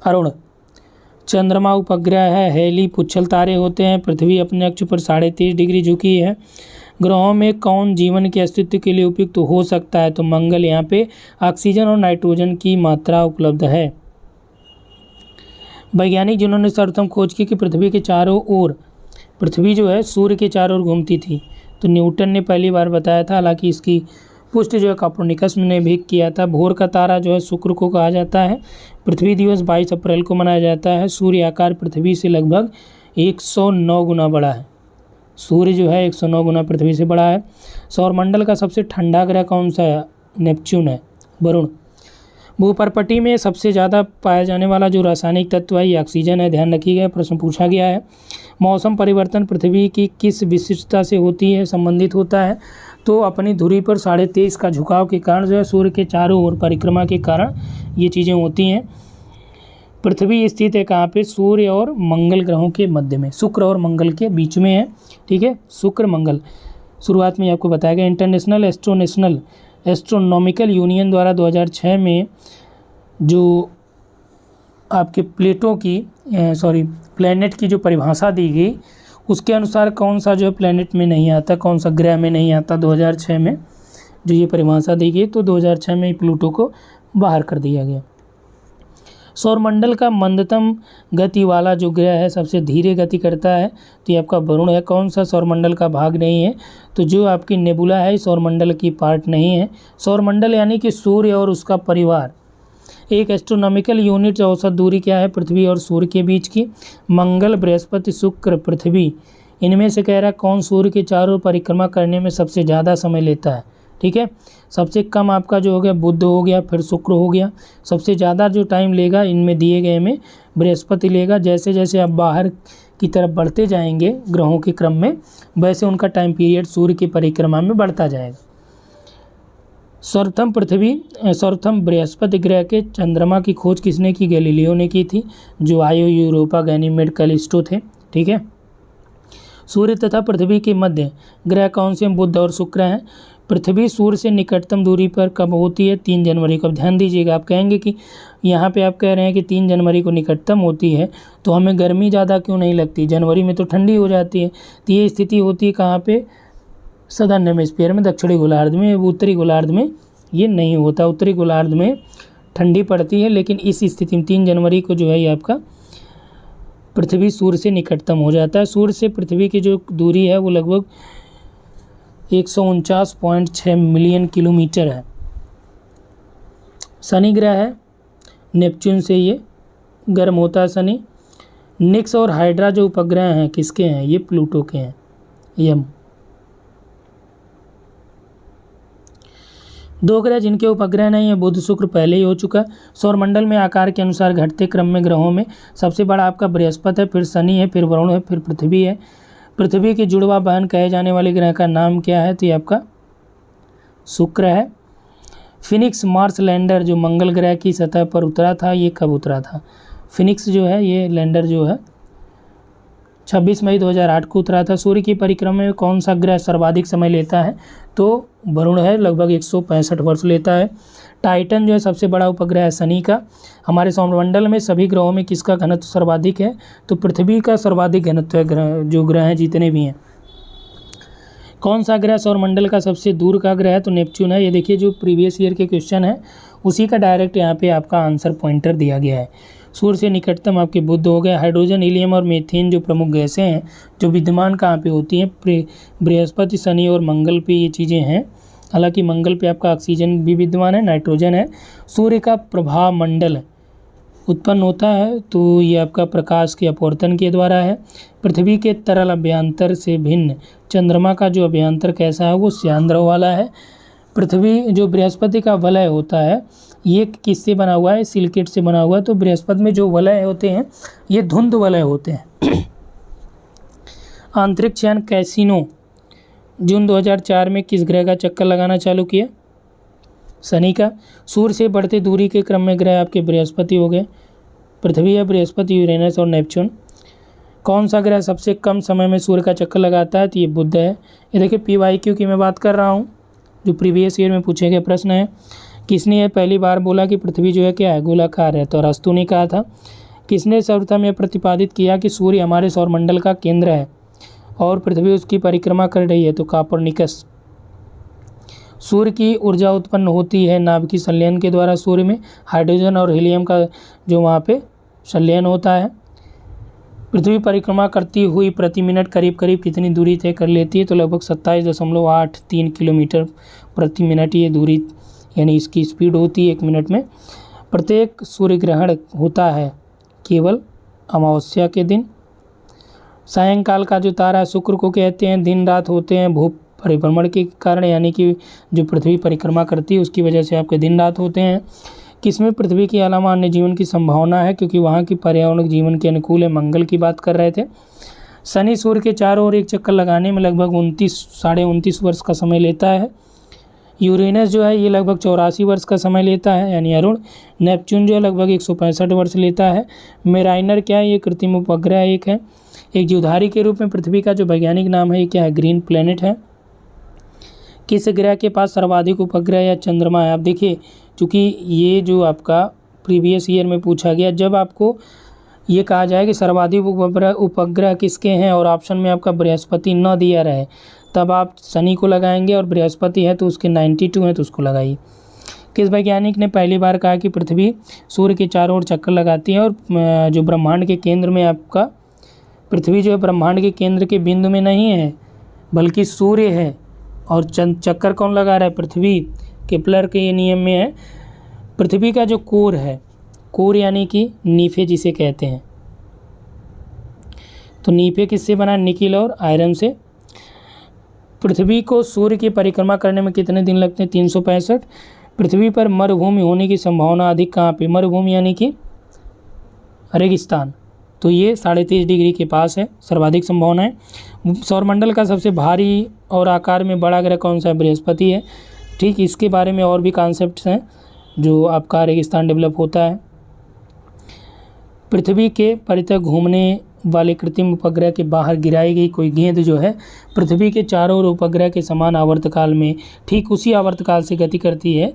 अरुण। चंद्रमा उपग्रह है। हेली पुच्छल तारे होते हैं। पृथ्वी अपने अक्ष पर 23.5 डिग्री झुकी है। ग्रहों में कौन जीवन के अस्तित्व के लिए उपयुक्त हो सकता है? तो मंगल, यहाँ पे ऑक्सीजन और नाइट्रोजन की मात्रा उपलब्ध है। वैज्ञानिक जिन्होंने सर्वप्रथम खोज की कि पृथ्वी के चारों ओर, पृथ्वी जो है सूर्य के चारों ओर घूमती थी, तो न्यूटन ने पहली बार बताया था। हालांकि इसकी पुष्टि जो है कोपर्निकस ने भी किया था। भोर का तारा जो है शुक्र को कहा जाता है। पृथ्वी दिवस 22 अप्रैल को मनाया जाता है। सूर्य आकार पृथ्वी से लगभग 109 गुना बड़ा है। सूर्य जो है 109 गुना पृथ्वी से बड़ा है। सौरमंडल का सबसे ठंडा ग्रह कौन सा है? नेपच्यून है, वरुण। भूपर्पटी में सबसे ज़्यादा पाया जाने वाला जो रासायनिक तत्व है ये ऑक्सीजन है, ध्यान रखिएगा, प्रश्न पूछा गया है। मौसम परिवर्तन पृथ्वी की किस विशिष्टता से होती है, संबंधित होता है? तो अपनी धुरी पर 23.5 का झुकाव के कारण जो है सूर्य के चारों ओर परिक्रमा के कारण ये चीज़ें होती हैं। पृथ्वी स्थित है कहाँ पे? सूर्य और मंगल ग्रहों के मध्य में, शुक्र और मंगल के बीच में है, ठीक है। शुक्र मंगल शुरुआत में आपको बताया गया। इंटरनेशनल एस्ट्रोनॉमिकल यूनियन द्वारा 2006 में जो आपके प्लैनेट की जो परिभाषा दी गई उसके अनुसार कौन सा जो है प्लैनेट में नहीं आता, कौन सा ग्रह में नहीं आता? 2006 में जो ये परिभाषा दी गई तो 2006 में प्लूटो को बाहर कर दिया गया। सौरमंडल का मंदतम गति वाला जो ग्रह है, सबसे धीरे गति करता है, तो ये आपका वरुण है। कौन सा सौरमंडल का भाग नहीं है? तो जो आपकी नेबुला है सौरमंडल की पार्ट नहीं है। सौरमंडल यानी कि सूर्य और उसका परिवार। एक एस्ट्रोनॉमिकल यूनिट औसत दूरी क्या है पृथ्वी और सूर्य के बीच की? मंगल, बृहस्पति, शुक्र, पृथ्वी, इनमें से कह रहा है कौन सूर्य के चारों परिक्रमा करने में सबसे ज़्यादा समय लेता है? ठीक है, सबसे कम आपका जो हो गया बुध हो गया, फिर शुक्र हो गया। सबसे ज़्यादा जो टाइम लेगा इनमें दिए गए में बृहस्पति लेगा। जैसे जैसे आप बाहर की तरफ बढ़ते जाएंगे ग्रहों के क्रम में, वैसे उनका टाइम पीरियड सूर्य की परिक्रमा में बढ़ता जाएगा। सर्वप्रथम बृहस्पति ग्रह के चंद्रमा की खोज किसने की? गैलीलियो ने की थी, जो आयो यूरोपा गैनीमेड कैलिस्टो थे। ठीक है, सूर्य तथा पृथ्वी के मध्य ग्रह कौन से हैं? बुध और शुक्र हैं। पृथ्वी सूर्य से निकटतम दूरी पर कब होती है? 3 जनवरी को। अब ध्यान दीजिएगा, आप कहेंगे कि यहाँ पे आप कह रहे हैं कि 3 जनवरी को निकटतम होती है, तो हमें गर्मी ज़्यादा क्यों नहीं लगती? जनवरी में तो ठंडी हो जाती है। तो ये स्थिति होती है कहाँ पे? सदर्न हेमिस्फीयर में, दक्षिणी गोलार्ध में। उत्तरी गोलार्ध में ये नहीं होता। उत्तरी गोलार्ध में ठंडी पड़ती है, लेकिन इस स्थिति में 3 जनवरी को जो है ये आपका पृथ्वी सूर्य से निकटतम हो जाता है। सूर्य से पृथ्वी की जो दूरी है वो लगभग 149.6 मिलियन किलोमीटर है। शनि ग्रह है, नेपच्यून से ये गर्म होता है शनि। निक्स और हाइड्रा जो उपग्रह हैं किसके हैं? ये प्लूटो के हैं। यम 2 ग्रह जिनके उपग्रह नहीं है, बुध शुक्र पहले ही हो चुका। सौरमंडल में आकार के अनुसार घटते क्रम में ग्रहों में सबसे बड़ा आपका बृहस्पति है, फिर शनि है, फिर वरुण है, फिर पृथ्वी है। पृथ्वी की जुड़वा बहन कहे जाने वाले ग्रह का नाम क्या है? तो ये आपका शुक्र है। फिनिक्स मार्स लैंडर जो मंगल ग्रह की सतह पर उतरा था, ये कब उतरा था? फिनिक्स जो है ये लैंडर जो है 26 मई 2008 को उतरा था। सूर्य की परिक्रमा में कौन सा ग्रह सर्वाधिक समय लेता है? तो वरुण है, लगभग 165 वर्ष लेता है। टाइटन जो है सबसे बड़ा उपग्रह है शनि का। हमारे सौरमंडल में सभी ग्रहों में किसका घनत्व सर्वाधिक है? तो पृथ्वी का सर्वाधिक घनत्व है जो ग्रह हैं जितने भी हैं। कौन सा ग्रह सौरमंडल का सबसे दूर का ग्रह है? तो नेपच्यून है। ये देखिए जो प्रीवियस ईयर के क्वेश्चन है उसी का डायरेक्ट यहाँ पे आपका आंसर पॉइंटर दिया गया है। सूर्य से निकटतम आपके बुध हो गए। हाइड्रोजन, हीलियम और मीथेन जो प्रमुख गैसें हैं जो विद्यमान कहाँ पे होती हैं? बृहस्पति, शनि और मंगल पे ये चीज़ें हैं। हालांकि मंगल पे आपका ऑक्सीजन भी विद्यमान है, नाइट्रोजन है। सूर्य का प्रभाव मंडल उत्पन्न होता है तो ये आपका प्रकाश के अपवर्तन के द्वारा है। पृथ्वी के तरल अभ्यंतर से भिन्न चंद्रमा का जो अभ्यंतर कैसा है? वो श्यानद्रव वाला है। पृथ्वी जो बृहस्पति का वलय होता है ये किससे बना हुआ है? सिलिकेट से बना हुआ है। तो बृहस्पति में जो वलय होते हैं ये धुंध वलय होते हैं। अंतरिक्ष यान कैसिनो जून 2004 में किस ग्रह का चक्कर लगाना चालू किया? शनि का। सूर्य से बढ़ते दूरी के क्रम में ग्रह आपके बृहस्पति हो गए। पृथ्वी है, बृहस्पति, यूरेनस और नेपच्यून। कौन सा ग्रह सबसे कम समय में सूर्य का चक्कर लगाता है? तो ये बुध है। ये देखिए PYQ की मैं बात कर रहा हूँ, जो प्रीवियस ईयर में पूछे गए प्रश्न है। किसने ये पहली बार बोला कि पृथ्वी जो है क्या है? गोलाकार है? तो अरस्तु ने कहा था। किसने सर्वप्रथम यह प्रतिपादित किया कि सूर्य हमारे सौरमंडल का केंद्र है और पृथ्वी उसकी परिक्रमा कर रही है? तो कोपर्निकस। सूर्य की ऊर्जा उत्पन्न होती है नाभिकीय संलयन के द्वारा। सूर्य में हाइड्रोजन और हीलियम का जो वहाँ पे संलयन होता है। पृथ्वी परिक्रमा करती हुई प्रति मिनट करीब करीब कितनी दूरी तय कर लेती है? तो लगभग 27.83 किलोमीटर प्रति मिनट ये दूरी यानी इसकी स्पीड होती है 1 मिनट में। प्रत्येक सूर्य ग्रहण होता है केवल अमावस्या के दिन। सायंकाल का जो तारा है शुक्र को कहते हैं। दिन रात होते हैं भू परिभ्रमण के कारण, यानी कि जो पृथ्वी परिक्रमा करती है उसकी वजह से आपके दिन रात होते हैं। किसमें पृथ्वी के अलावा अन्य जीवन की संभावना है? क्योंकि वहाँ की पर्यावरण जीवन के अनुकूल है। मंगल की बात कर रहे थे। शनि सूर्य के चारों ओर एक चक्कर लगाने में लगभग 29 वर्ष का समय लेता है। यूरेनस जो है ये लगभग 84 वर्ष का समय लेता है, यानी अरुण। नेपच्यून जो है लगभग 165 वर्ष लेता है। मेराइनर क्या है? ये कृत्रिम उपग्रह एक है। एक जीवधारी के रूप में पृथ्वी का जो वैज्ञानिक नाम है ये क्या है? ग्रीन प्लेनेट है। किस ग्रह के पास सर्वाधिक उपग्रह या चंद्रमा है? आप देखिए चूँकि ये जो आपका प्रीवियस ईयर में पूछा गया, जब आपको ये कहा जाए कि सर्वाधिक उपग्रह किसके हैं और ऑप्शन में आपका बृहस्पति न दिया रहे, तब आप शनि को लगाएंगे, और बृहस्पति है तो उसके 92 हैं तो उसको लगाइए। किस वैज्ञानिक ने पहली बार कहा कि पृथ्वी सूर्य के चारों ओर चक्कर लगाती है और जो ब्रह्मांड के केंद्र में आपका पृथ्वी जो है ब्रह्मांड के केंद्र के बिंदु में नहीं है बल्कि सूर्य है, और चक्कर कौन लगा रहा है? पृथ्वी। केपलर के ये नियम में है। पृथ्वी का जो कोर है, कोर यानी कि नीफे जिसे कहते हैं, तो नीफे किससे बना? निकिल और आयरन से। पृथ्वी को सूर्य की परिक्रमा करने में कितने दिन लगते हैं? 365। पृथ्वी पर मरुभूमि होने की संभावना अधिक कहाँ पे? मरुभूमि यानी कि रेगिस्तान, तो ये 23.5 डिग्री के पास है, सर्वाधिक संभावना है। सौरमंडल का सबसे भारी और आकार में बड़ा ग्रह कौन सा है? बृहस्पति है। ठीक, इसके बारे में और भी कॉन्सेप्ट्स हैं जो आपका रेगिस्तान डेवलप होता है। पृथ्वी के परितः घूमने वाले कृत्रिम उपग्रह के बाहर गिराई गई कोई गेंद जो है पृथ्वी के चारों ओर उपग्रह के समान आवर्तकाल में ठीक उसी आवर्तकाल से गति करती है,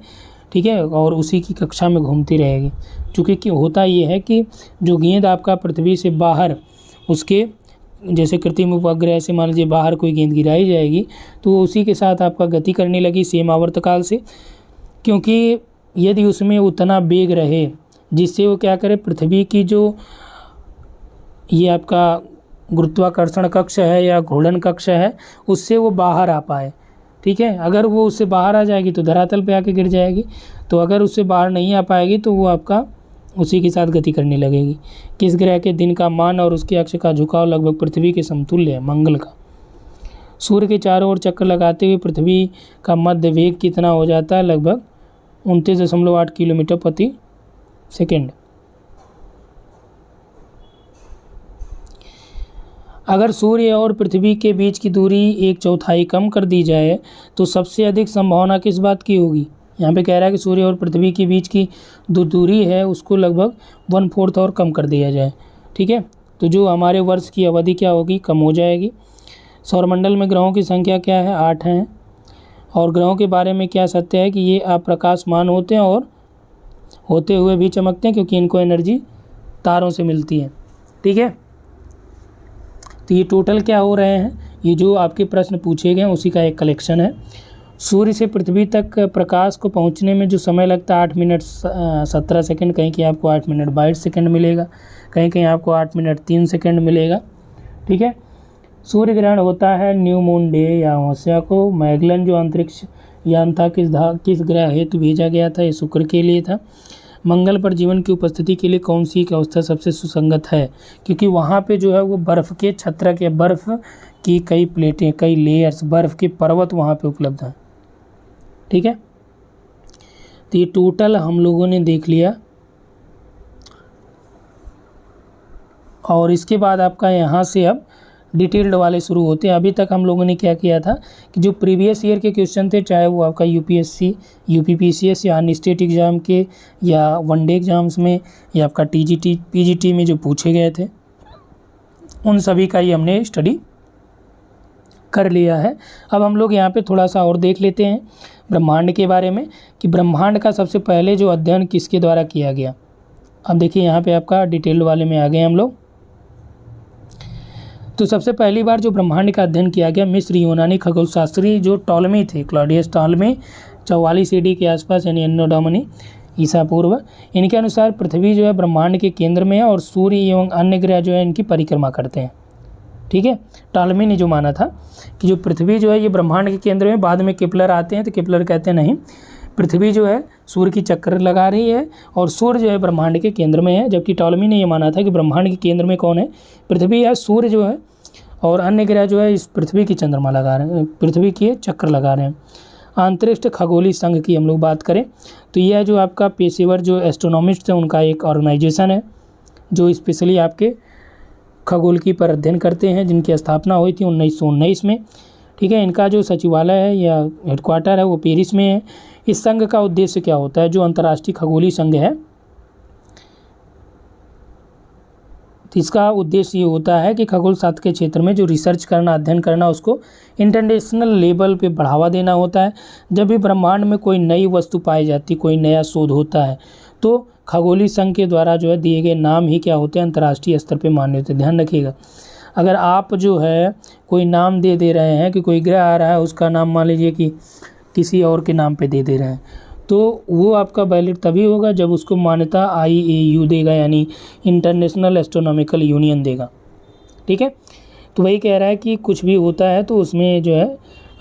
ठीक है, और उसी की कक्षा में घूमती रहेगी। चूँकि होता ये है कि जो गेंद आपका पृथ्वी से बाहर उसके जैसे कृत्रिम उपग्रह से मान लीजिए बाहर कोई गेंद गिराई जाएगी तो वो उसी के साथ आपका गति करने लगी सेम आवर्तकाल से, क्योंकि यदि उसमें उतना वेग रहे जिससे वो क्या करे पृथ्वी की जो ये आपका गुरुत्वाकर्षण कक्ष है या घूर्णन कक्ष है उससे वो बाहर आ पाए, ठीक है। अगर वो उससे बाहर आ जाएगी तो धरातल पे आके गिर जाएगी, तो अगर उससे बाहर नहीं आ पाएगी तो वो आपका उसी के साथ गति करने लगेगी। किस ग्रह के दिन का मान और उसके अक्ष का झुकाव लगभग पृथ्वी के समतुल्य है? मंगल का। सूर्य के चारों ओर चक्कर लगाते हुए पृथ्वी का मध्य वेग कितना हो जाता है? लगभग 29.8 किलोमीटर प्रति सेकेंड। अगर सूर्य और पृथ्वी के बीच की दूरी 1/4 कम कर दी जाए तो सबसे अधिक संभावना किस बात की होगी? यहाँ पे कह रहा है कि सूर्य और पृथ्वी के बीच की जो दूरी है उसको लगभग 1/4 और कम कर दिया जाए, ठीक है। तो जो हमारे वर्ष की अवधि क्या होगी? कम हो जाएगी। सौरमंडल में ग्रहों की संख्या क्या है? 8 हैं। और ग्रहों के बारे में क्या सत्य है कि ये अप्रकाशमान होते हैं और होते हुए भी चमकते हैं क्योंकि इनको एनर्जी तारों से मिलती है, ठीक है। तो ये टोटल क्या हो रहे हैं? ये जो आपके प्रश्न पूछे गए हैं उसी का एक कलेक्शन है। सूर्य से पृथ्वी तक प्रकाश को पहुंचने में जो समय लगता है 8 मिनट 17 सेकंड, कहीं कहीं आपको 8 मिनट 22 सेकंड मिलेगा, कहीं कहीं आपको 8 मिनट 3 सेकंड मिलेगा, ठीक है। सूर्य ग्रहण होता है न्यू मून डे या अमावस्या को। मैगलन जो अंतरिक्ष यान था किस ग्रह हेतु भेजा गया था? ये शुक्र के लिए था। मंगल पर जीवन की उपस्थिति के लिए कौन सी अवस्था सबसे सुसंगत है? क्योंकि वहाँ पे जो है वो बर्फ़ के छत्रक या बर्फ़ की कई प्लेटें, कई लेयर्स, बर्फ़ के पर्वत वहाँ पे उपलब्ध हैं, ठीक है। तो ये टोटल हम लोगों ने देख लिया। और इसके बाद आपका यहाँ से अब डिटेल्ड वाले शुरू होते हैं। अभी तक हम लोगों ने क्या किया था कि जो प्रीवियस ईयर के क्वेश्चन थे, चाहे वो आपका यूपीएससी, यूपीपीसीएस या अन्य स्टेट एग्ज़ाम के या वनडे एग्ज़ाम्स में या आपका टीजीटी, पीजीटी में जो पूछे गए थे, उन सभी का ही हमने स्टडी कर लिया है। अब हम लोग यहाँ पे थोड़ा सा और देख लेते हैं ब्रह्मांड के बारे में कि ब्रह्मांड का सबसे पहले जो अध्ययन किसके द्वारा किया गया। अब देखिए यहाँ पे आपका डिटेल्ड वाले में आ गए हम लोग। तो सबसे पहली बार जो ब्रह्मांड का अध्ययन किया गया मिस्र यूनानी खगोलशास्त्री जो टॉलमी थे, क्लॉडियस टॉलमी 44 AD के आसपास, यानी एनो डोमिनी ईसा पूर्व। इनके अनुसार पृथ्वी जो है ब्रह्मांड के केंद्र में है और सूर्य एवं अन्य ग्रह जो है इनकी परिक्रमा करते हैं, ठीक है। टॉलमी ने जो माना था कि जो पृथ्वी जो है ये ब्रह्मांड के केंद्र में, बाद में केपलर आते हैं तो केपलर कहते हैं नहीं, पृथ्वी जो है सूर्य की चक्कर लगा रही है और सूर्य जो है ब्रह्मांड के केंद्र में है। जबकि टॉलमी ने ये माना था कि ब्रह्मांड के केंद्र में कौन है? पृथ्वी है, सूर्य जो है और अन्य ग्रह जो है इस पृथ्वी की चंद्रमा लगा रहे हैं, पृथ्वी के चक्कर लगा रहे हैं। अंतरिक्ष खगोलीय संघ की हम लोग बात करें तो यह जो आपका पेशेवर जो एस्ट्रोनॉमिस्ट है उनका एक ऑर्गेनाइजेशन है जो स्पेशली आपके खगोल की पर अध्ययन करते हैं, जिनकी स्थापना हुई थी 1919 में, ठीक है। इनका जो सचिवालय है या हेडक्वार्टर है वो पेरिस में है। इस संघ का उद्देश्य क्या होता है? जो अंतर्राष्ट्रीय खगोलीय संघ है तो इसका उद्देश्य ये होता है कि खगोल शास्त्र के क्षेत्र में जो रिसर्च करना, अध्ययन करना, उसको इंटरनेशनल लेवल पे बढ़ावा देना होता है। जब भी ब्रह्मांड में कोई नई वस्तु पाई जाती, कोई नया शोध होता है तो खगोलीय संघ के द्वारा जो है दिए गए नाम ही क्या होते हैं? अंतर्राष्ट्रीय स्तर पे मान्य होते हैं। ध्यान रखिएगा, अगर आप जो है कोई नाम दे रहे हैं कि कोई ग्रह आ रहा है उसका नाम मान लीजिए कि किसी और के नाम पे दे रहे हैं तो वो आपका वैलिड तभी होगा जब उसको मान्यता IAU देगा, यानी इंटरनेशनल एस्ट्रोनॉमिकल यूनियन देगा, ठीक है। तो वही कह रहा है कि कुछ भी होता है तो उसमें जो है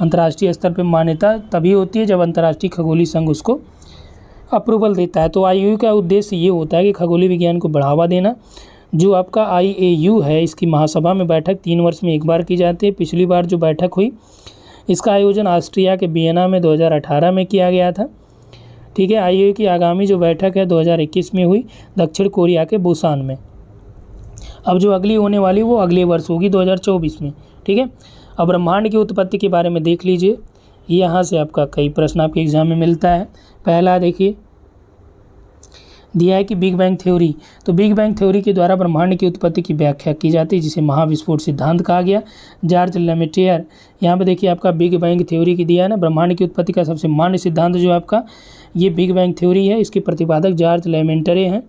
अंतर्राष्ट्रीय स्तर पे मान्यता तभी होती है जब अंतर्राष्ट्रीय खगोलीय संघ उसको अप्रूवल देता है। तो IAU का उद्देश्य ये होता है कि खगोलीय विज्ञान को बढ़ावा देना। जो आपका IAU है इसकी महासभा में बैठक 3 वर्ष में एक बार की जाती है। पिछली बार जो बैठक हुई इसका आयोजन ऑस्ट्रिया के वियना में 2018 में किया गया था, ठीक है। IAU की आगामी जो बैठक है 2021 में हुई दक्षिण कोरिया के बुसान में। अब जो अगली होने वाली वो अगले वर्ष होगी 2024 में, ठीक है। अब ब्रह्मांड की उत्पत्ति के बारे में देख लीजिए, यहाँ से आपका कई प्रश्न आपके एग्जाम में मिलता है। पहला देखिए, दिया है कि बिग बैंग थ्योरी, तो बिग बैंग थ्योरी के द्वारा ब्रह्मांड की उत्पत्ति की व्याख्या की जाती है, जिसे महाविस्फोट सिद्धांत कहा गया। जॉर्ज लेमेटियर, यहाँ पे देखिए आपका बिग बैंग थ्योरी की दिया है ना, ब्रह्मांड की उत्पत्ति का सबसे मान्य सिद्धांत जो आपका ये बिग बैंग थ्योरी है, इसके प्रतिपादक जॉर्ज लेमेटियर हैं।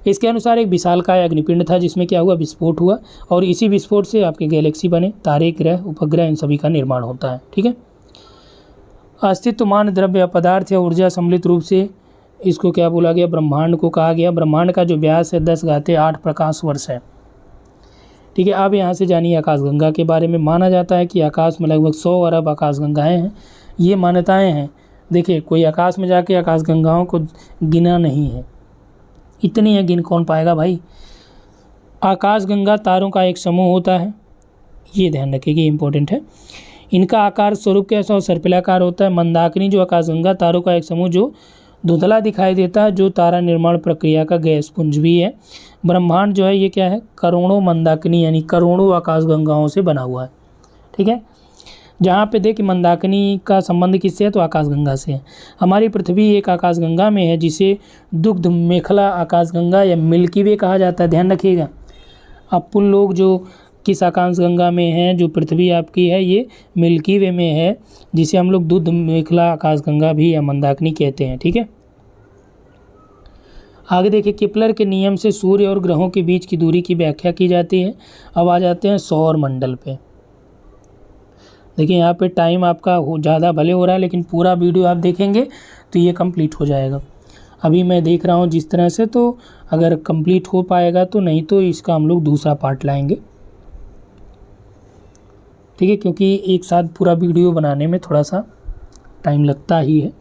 इसके अनुसार एक विशालकाय अग्निपिंड था जिसमें क्या हुआ, विस्फोट हुआ, और इसी विस्फोट से आपके गैलेक्सी बने, तारे, ग्रह, उपग्रह, इन सभी का निर्माण होता है। ठीक है, अस्तित्वमान द्रव्य, पदार्थ या ऊर्जा सम्मिलित रूप से इसको क्या बोला गया, ब्रह्मांड को कहा गया। ब्रह्मांड का जो व्यास है 10⁸ प्रकाश वर्ष है। ठीक है, अब यहाँ से जानिए आकाशगंगा के बारे में। माना जाता है कि आकाश में लगभग 100 अरब आकाशगंगाएँ हैं, ये मान्यताएँ हैं। देखिए, कोई आकाश में जाके आकाशगंगाओं को गिना नहीं है, इतनी है, गिन कौन पाएगा भाई। आकाशगंगा तारों का एक समूह होता है, ये ध्यान रखिएगा, इंपॉर्टेंट है। इनका आकार स्वरूप कैसा और सर्पिलाकार होता है। मंदाकिनी जो आकाशगंगा तारों का एक समूह जो धुंधला दिखाई देता है, जो तारा निर्माण प्रक्रिया का गैस पुंज भी है। ब्रह्मांड जो है ये क्या है, करोड़ों मंदाकिनी यानी करोड़ों आकाशगंगाओं से बना हुआ है। ठीक है, जहाँ पे देखिए मंदाकिनी का संबंध किससे है, तो आकाशगंगा से है। हमारी पृथ्वी एक आकाशगंगा में है जिसे दुग्ध मेखला आकाशगंगा या मिल्की वे कहा जाता है, ध्यान रखिएगा। अपन लोग जो किस आकाशगंगा में हैं, जो पृथ्वी आपकी है ये मिल्की वे में है, जिसे हम लोग दुग्ध मेखला आकाशगंगा भी या मंदाकिनी कहते हैं। ठीक है, आगे देखिए, केपलर के नियम से सूर्य और ग्रहों के बीच की दूरी की व्याख्या की जाती है। अब आ जाते हैं सौर मंडल पे। देखिए यहाँ पे टाइम आपका ज़्यादा भले हो रहा है, लेकिन पूरा वीडियो आप देखेंगे तो ये कंप्लीट हो जाएगा। अभी मैं देख रहा हूँ जिस तरह से, तो अगर कंप्लीट हो पाएगा तो, नहीं तो इसका हम लोग दूसरा पार्ट लाएंगे। ठीक है, क्योंकि एक साथ पूरा वीडियो बनाने में थोड़ा सा टाइम लगता ही है।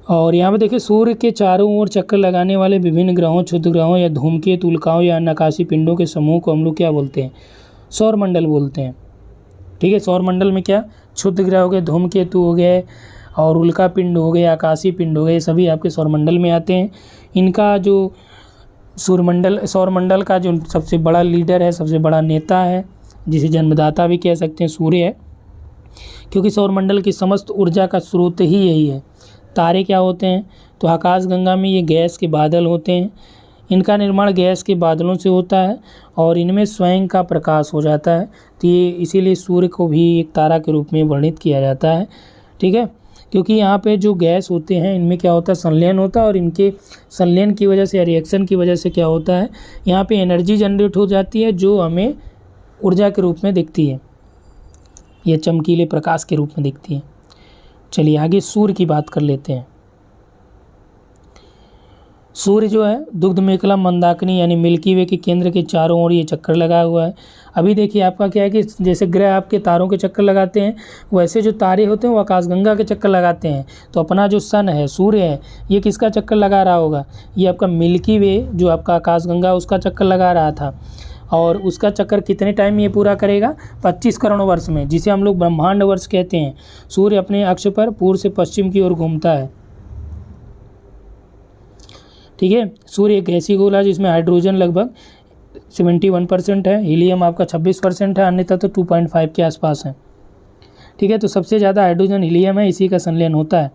और यहाँ पे देखिए, सूर्य के चारों ओर चक्कर लगाने वाले विभिन्न ग्रहों, क्षुद्र ग्रहों या धूमकेतु, उल्काओं या अन्य आकाशीय पिंडों के समूह को हम लोग क्या बोलते हैं, सौरमंडल बोलते हैं। ठीक है, सौरमंडल में क्या, क्षुद्र ग्रह हो गए, धूमकेतु हो गए, और उल्का पिंड हो गए, आकाशीय पिंड हो गए, सभी आपके सौरमंडल में आते हैं। इनका जो सौरमंडल का जो सबसे बड़ा लीडर है, सबसे बड़ा नेता है, जिसे जन्मदाता भी कह सकते हैं, सूर्य है, क्योंकि सौरमंडल की समस्त ऊर्जा का स्रोत ही यही है। तारे क्या होते हैं, तो आकाशगंगा में ये गैस के बादल होते हैं। इनका निर्माण गैस के बादलों से होता है और इनमें स्वयं का प्रकाश हो जाता है, तो ये इसीलिए सूर्य को भी एक तारा के रूप में वर्णित किया जाता है। ठीक है, क्योंकि यहाँ पे जो गैस होते हैं इनमें क्या होता है, संलयन होता है, और इनके संलयन की वजह से या रिएक्शन की वजह से क्या होता है, यहाँ पे एनर्जी जनरेट हो जाती है, जो हमें ऊर्जा के रूप में दिखती है, या चमकीले प्रकाश के रूप में दिखती है। चलिए आगे सूर्य की बात कर लेते हैं। सूर्य जो है दुग्ध मेखला मंदाकिनी यानी मिल्की वे के केंद्र के चारों ओर ये चक्कर लगा हुआ है। अभी देखिए आपका क्या है कि जैसे ग्रह आपके तारों के चक्कर लगाते हैं, वैसे जो तारे होते हैं वो आकाशगंगा के चक्कर लगाते हैं। तो अपना जो सन है, सूर्य है, ये किसका चक्कर लगा रहा होगा, ये आपका मिल्की वे जो आपका आकाशगंगा उसका चक्कर लगा रहा था। और उसका चक्कर कितने टाइम में ये पूरा करेगा, 25 करोड़ वर्ष में, जिसे हम लोग ब्रह्मांड वर्ष कहते हैं। सूर्य अपने अक्ष पर पूर्व से पश्चिम की ओर घूमता है। ठीक है, सूर्य एक गैसीय गोला है जिसमें हाइड्रोजन लगभग 71% है, हीलियम आपका 26% है, अन्यथा तो 2.5 के आसपास है। ठीक है, तो सबसे ज़्यादा हाइड्रोजन हीलियम है, इसी का संलयन होता है।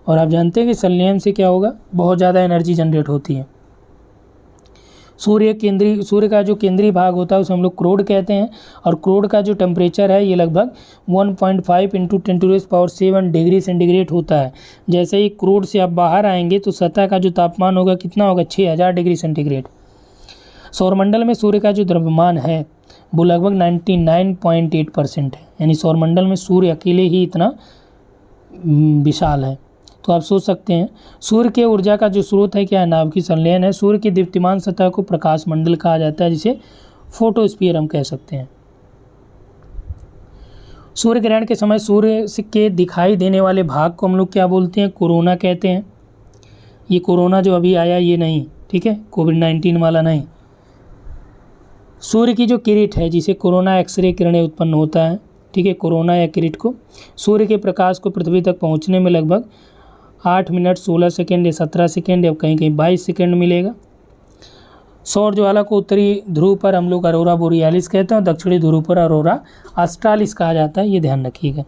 और आप जानते हैं कि संलयन से क्या होगा, बहुत ज़्यादा एनर्जी जनरेट होती है। सूर्य का जो केंद्रीय भाग होता है उसे हम लोग क्रोड कहते हैं, और क्रोड का जो टेम्परेचर है ये लगभग 1.5 × 10⁷ डिग्री सेंटीग्रेड होता है। जैसे ही क्रोड से आप बाहर आएंगे तो सतह का जो तापमान होगा कितना होगा, 6000 डिग्री सेंटीग्रेड। सौरमंडल में सूर्य का जो द्रव्यमान है वो लगभग 99.8% है, यानी सौरमंडल में सूर्य अकेले ही इतना विशाल है। तो आप सोच सकते हैं सूर्य के ऊर्जा का जो स्रोत है क्या है, नाभिकीय संलयन है। सूर्य की दीप्तिमान सतह को प्रकाश मंडल कहा जाता है, जिसे फोटोस्फीयर हम कह सकते हैं। सूर्य ग्रहण के समय सूर्य के दिखाई देने वाले भाग को हम लोग क्या बोलते हैं, कोरोना कहते हैं। ये कोरोना जो अभी आया ये नहीं, ठीक है, कोविड-19 वाला नहीं। सूर्य की जो किरण है जिसे कोरोना एक्सरे किरणें उत्पन्न होता है, ठीक है, कोरोना या किरण को, सूर्य के प्रकाश को पृथ्वी तक पहुंचने में लगभग 8 मिनट 16 सेकेंड या 17 सेकेंड या कहीं कहीं 22 सेकेंड मिलेगा। सौर ज्वाला को उत्तरी ध्रुव पर हम लोग अरोरा बोरियालिस कहते हैं और दक्षिणी ध्रुव पर अरोरा ऑस्ट्रालिस कहा जाता है, ये ध्यान रखिएगा।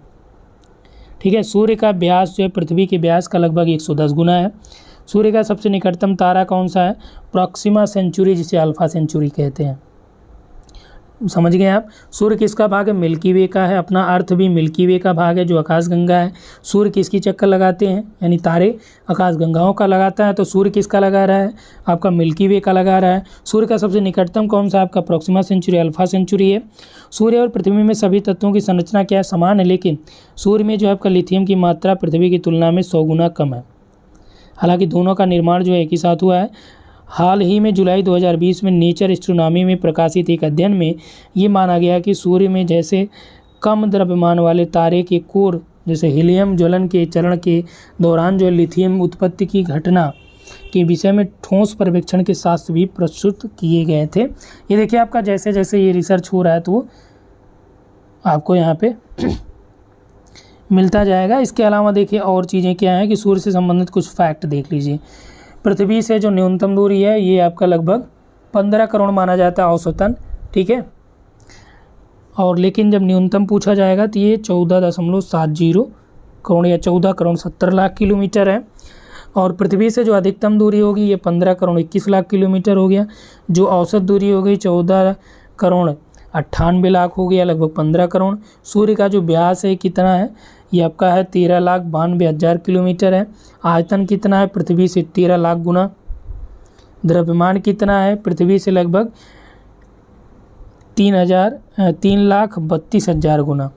ठीक है, सूर्य का व्यास जो है पृथ्वी के व्यास का लगभग 110 गुना है। सूर्य का सबसे निकटतम तारा कौन सा है? प्रॉक्सिमा सेंचुरी, जिसे अल्फा सेंचुरी कहते हैं। समझ गए आप। सूर्य किसका भाग है? मिल्की वे का है। अपना अर्थ भी मिल्की वे का भाग है, जो आकाशगंगा है। सूर्य किसकी चक्कर लगाते हैं? यानी तारे आकाशगंगाओं का लगाता है, तो सूर्य किसका लगा रहा है? आपका मिल्की वे का लगा रहा है। सूर्य का सबसे निकटतम कौन सा? आपका प्रॉक्सिमा सेंचुरी, अल्फा सेंचुरी है। सूर्य और पृथ्वी में सभी तत्वों की संरचना क्या है? समान है, लेकिन सूर्य में जो है आपका लिथियम की मात्रा पृथ्वी की तुलना में 100 गुना कम है। हालांकि दोनों का निर्माण जो है एक ही साथ हुआ है। हाल ही में जुलाई 2020 में नेचर एस्ट्रोनॉमी में प्रकाशित एक अध्ययन में ये माना गया कि सूर्य में जैसे कम द्रव्यमान वाले तारे के कोर, जैसे हीलियम ज्वलन के चरण के दौरान जो लिथियम उत्पत्ति की घटना के विषय में ठोस पर्यवेक्षण के शास्त्र भी प्रस्तुत किए गए थे। ये देखिए आपका जैसे जैसे ये रिसर्च हो रहा है तो आपको यहाँ पे मिलता जाएगा। इसके अलावा देखिए और चीज़ें क्या हैं कि सूर्य से संबंधित कुछ फैक्ट देख लीजिए। पृथ्वी से जो न्यूनतम दूरी है ये आपका लगभग 15 करोड़ माना जाता है औसतन, ठीक है। और लेकिन जब न्यूनतम पूछा जाएगा तो ये 14.70 करोड़ या 14 करोड़ 70 लाख किलोमीटर है। और पृथ्वी से जो अधिकतम दूरी होगी ये 15 करोड़ 21 लाख किलोमीटर हो गया। जो औसत दूरी हो गई 14 करोड़ 98 लाख हो गया, लगभग 15 करोड़। सूर्य का जो व्यास है कितना है? ये आपका है 13,92,000 किलोमीटर है। आयतन कितना है? पृथ्वी से 13 लाख गुना। द्रव्यमान कितना है? पृथ्वी से लगभग 3,32,000 गुना।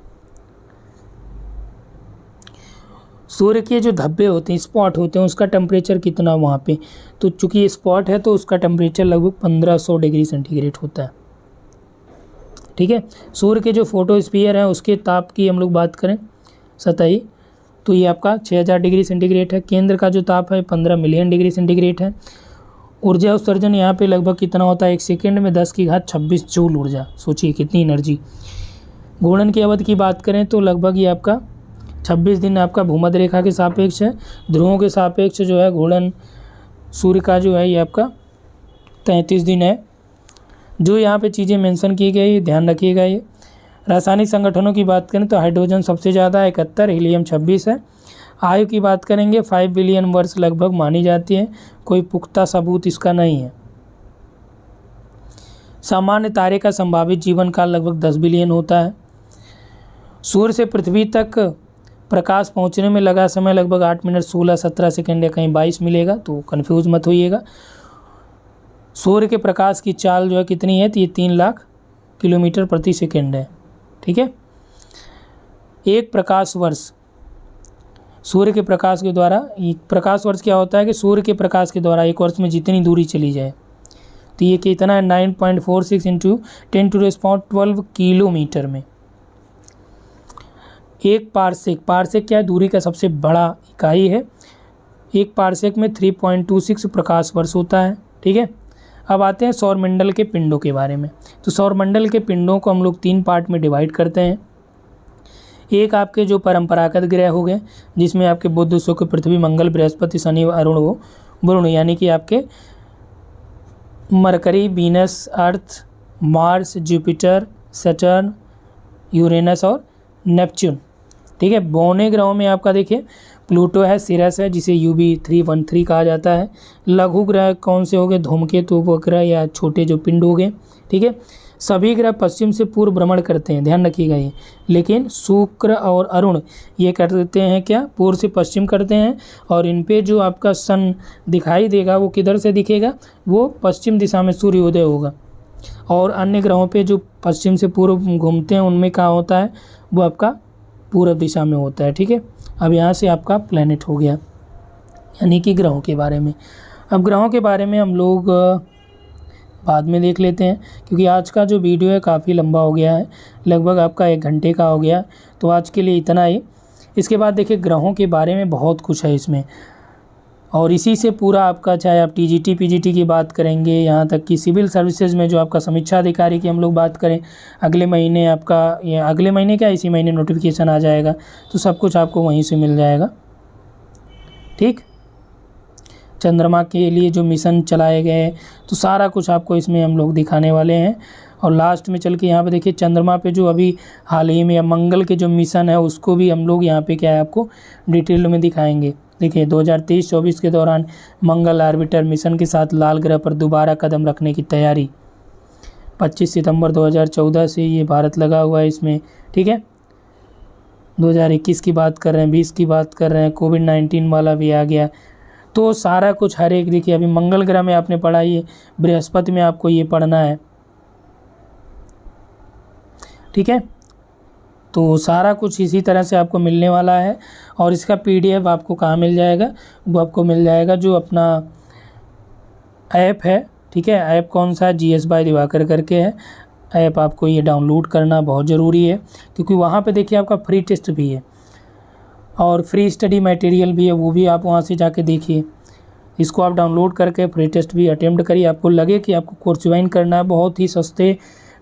सूर्य के जो धब्बे होते हैं, स्पॉट होते हैं, उसका टेम्परेचर कितना वहाँ पे? तो चूंकि ये स्पॉट है तो उसका टेम्परेचर लगभग 1500 डिग्री सेंटीग्रेड होता है, ठीक है। सूर्य के जो फोटोस्फीयर है उसके ताप की हम लोग बात करें, सतही, तो ये आपका 6000 डिग्री सेंटीग्रेड है। केंद्र का जो ताप है 15 मिलियन डिग्री सेंटीग्रेड है। ऊर्जा उत्सर्जन यहाँ पे लगभग कितना होता है? 1 सेकेंड में 10⁻26 जूल ऊर्जा। सोचिए कितनी एनर्जी। घूर्णन की अवधि की बात करें तो लगभग ये आपका 26 दिन आपका भूमध्य रेखा के सापेक्ष है। ध्रुवों के सापेक्ष जो है घूर्णन सूर्य का जो है ये आपका 33 दिन है। जो यहाँ पे चीज़ें मेंशन की गई ध्यान रखिएगा। ये रासायनिक संगठनों की बात करें तो हाइड्रोजन सबसे ज़्यादा 71, हीलियम 26 है। आयु की बात करेंगे 5 बिलियन वर्ष लगभग मानी जाती है। कोई पुख्ता सबूत इसका नहीं है। सामान्य तारे का संभावित जीवन काल लगभग 10 बिलियन होता है। सूर्य से पृथ्वी तक प्रकाश पहुंचने में लगा समय लगभग 8 मिनट 16-17 सेकेंड या कहीं 22 मिलेगा, तो कन्फ्यूज मत होइएगा। सूर्य के प्रकाश की चाल जो है कितनी है? तो ये 3 लाख किलोमीटर प्रति सेकेंड है, ठीक है। एक प्रकाश वर्ष सूर्य के प्रकाश के द्वारा, प्रकाश वर्ष क्या होता है कि सूर्य के प्रकाश के द्वारा एक वर्ष में जितनी दूरी चली जाए, तो ये कितना है? 9.46 × 10⁻12 किलोमीटर में। एक पारसेक, पारसेक क्या है? दूरी का सबसे बड़ा इकाई है। एक पारसेक में 3.26 प्रकाश वर्ष होता है, ठीक है। अब आते हैं सौरमंडल के पिंडों के बारे में। तो सौरमंडल के पिंडों को हम लोग 3 पार्ट में डिवाइड करते हैं। एक आपके जो परंपरागत ग्रह हो गए, जिसमें आपके बुध, शुक्र, पृथ्वी, मंगल, बृहस्पति, शनि, अरुण, वरुण, यानी कि आपके मरकरी, वीनस, अर्थ, मार्स, जुपिटर, सैटर्न, यूरेनस और नेपच्यून, ठीक है। बौने ग्रहों में आपका देखिए प्लूटो है, सिरस है, जिसे UB313 कहा जाता है। लघु ग्रह कौन से हो गए? धूमकेतु, उपग्रह या छोटे जो पिंड हो गए, ठीक है। सभी ग्रह पश्चिम से पूर्व भ्रमण करते हैं, ध्यान रखिएगा ये। लेकिन शुक्र और अरुण ये करते हैं क्या? पूर्व से पश्चिम करते हैं। और इन पे जो आपका सन दिखाई देगा वो किधर से दिखेगा? वो पश्चिम दिशा में सूर्योदय होगा। और अन्य ग्रहों पे जो पश्चिम से पूर्व घूमते हैं उनमें क्या होता है? वो आपका पूर्व दिशा में होता है, ठीक है। अब यहाँ से आपका प्लैनेट हो गया, यानी कि ग्रहों के बारे में। अब ग्रहों के बारे में हम लोग बाद में देख लेते हैं, क्योंकि आज का जो वीडियो है काफ़ी लंबा हो गया है, लगभग आपका 1 घंटे का हो गया। तो आज के लिए इतना ही। इसके बाद देखिए ग्रहों के बारे में बहुत कुछ है इसमें, और इसी से पूरा आपका, चाहे आप TGT PGT की बात करेंगे, यहाँ तक कि सिविल सर्विसेज में जो आपका समीक्षा अधिकारी की हम लोग बात करें, अगले महीने आपका, या अगले महीने क्या इसी महीने नोटिफिकेशन आ जाएगा, तो सब कुछ आपको वहीं से मिल जाएगा, ठीक। चंद्रमा के लिए जो मिशन चलाए गए, तो सारा कुछ आपको इसमें हम लोग दिखाने वाले हैं। और लास्ट में चल के यहाँ पे देखिए चंद्रमा पे जो अभी हाल ही में या मंगल के जो मिशन है उसको भी हम लोग यहाँ पे क्या है आपको डिटेल में दिखाएंगे। देखिए 2023-24 के दौरान मंगल ऑर्बिटर मिशन के साथ लाल ग्रह पर दोबारा कदम रखने की तैयारी। 25 सितंबर 2014 से ये भारत लगा हुआ है इसमें, ठीक है। 2021 की बात कर रहे हैं, 20 की बात कर रहे हैं, कोविड-19 वाला भी आ गया। तो सारा कुछ हर एक देखिए, अभी मंगल ग्रह में आपने पढ़ा, ये बृहस्पति में आपको ये पढ़ना है, ठीक है। तो सारा कुछ इसी तरह से आपको मिलने वाला है। और इसका PDF आपको कहाँ मिल जाएगा, वो आपको मिल जाएगा जो अपना ऐप है, ठीक है। ऐप कौन सा है, GS बाय दिवाकर करके है ऐप। आपको ये डाउनलोड करना बहुत ज़रूरी है, क्योंकि वहाँ पे देखिए आपका फ्री टेस्ट भी है और फ्री स्टडी मटेरियल भी है, वो भी आप वहाँ से जाके देखिए। इसको आप डाउनलोड करके फ्री टेस्ट भी अटेम्प्ट करिए। आपको लगे कि आपको कोर्स ज्वाइन करना है, बहुत ही सस्ते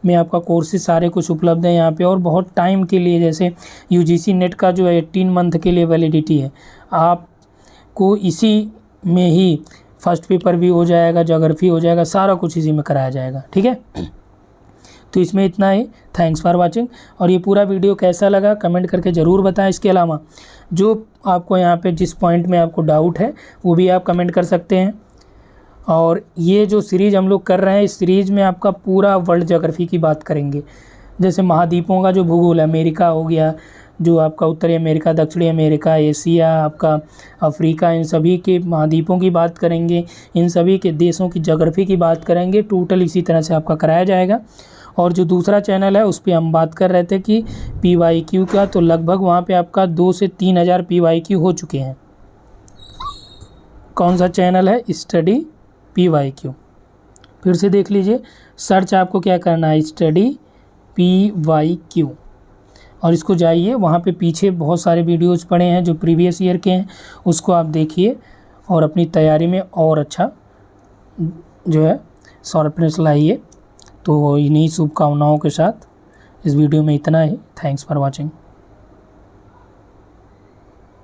में आपका कोर्सेज सारे कुछ उपलब्ध है यहाँ पे, और बहुत टाइम के लिए, जैसे UGC नेट का जो है 18 मंथ के लिए वैलिडिटी है। आपको इसी में ही फर्स्ट पेपर भी हो जाएगा, ज्योग्राफी हो जाएगा, सारा कुछ इसी में कराया जाएगा, ठीक है। तो इसमें इतना ही। Thanks for watching. और ये पूरा वीडियो कैसा लगा कमेंट करके ज़रूर बताएं। इसके अलावा जो आपको यहाँ पे जिस पॉइंट में आपको डाउट है वो भी आप कमेंट कर सकते हैं। और ये जो सीरीज़ हम लोग कर रहे हैं, इस सीरीज़ में आपका पूरा वर्ल्ड ज्योग्राफी की बात करेंगे। जैसे महाद्वीपों का जो भूगोल है, अमेरिका हो गया, जो आपका उत्तरी अमेरिका, दक्षिणी अमेरिका, एशिया, आपका अफ्रीका, इन सभी के महाद्वीपों की बात करेंगे, इन सभी के देशों की ज्योग्राफी की बात करेंगे। टोटल इसी तरह से आपका कराया जाएगा। और जो दूसरा चैनल है उस पर हम बात कर रहे थे कि PYQ का, तो लगभग वहाँ पे आपका 2 से 3 हज़ार PYQ हो चुके हैं। कौन सा चैनल है, स्टडी PYQ, फिर से देख लीजिए, सर्च आपको क्या करना है, स्टडी PYQ, और इसको जाइए, वहाँ पे पीछे बहुत सारे वीडियोज़ पड़े हैं जो प्रीवियस ईयर के हैं, उसको आप देखिए और अपनी तैयारी में और अच्छा जो है शार्पनेस लाइए। तो इन्हीं शुभकामनाओं के साथ इस वीडियो में इतना ही। Thanks for watching.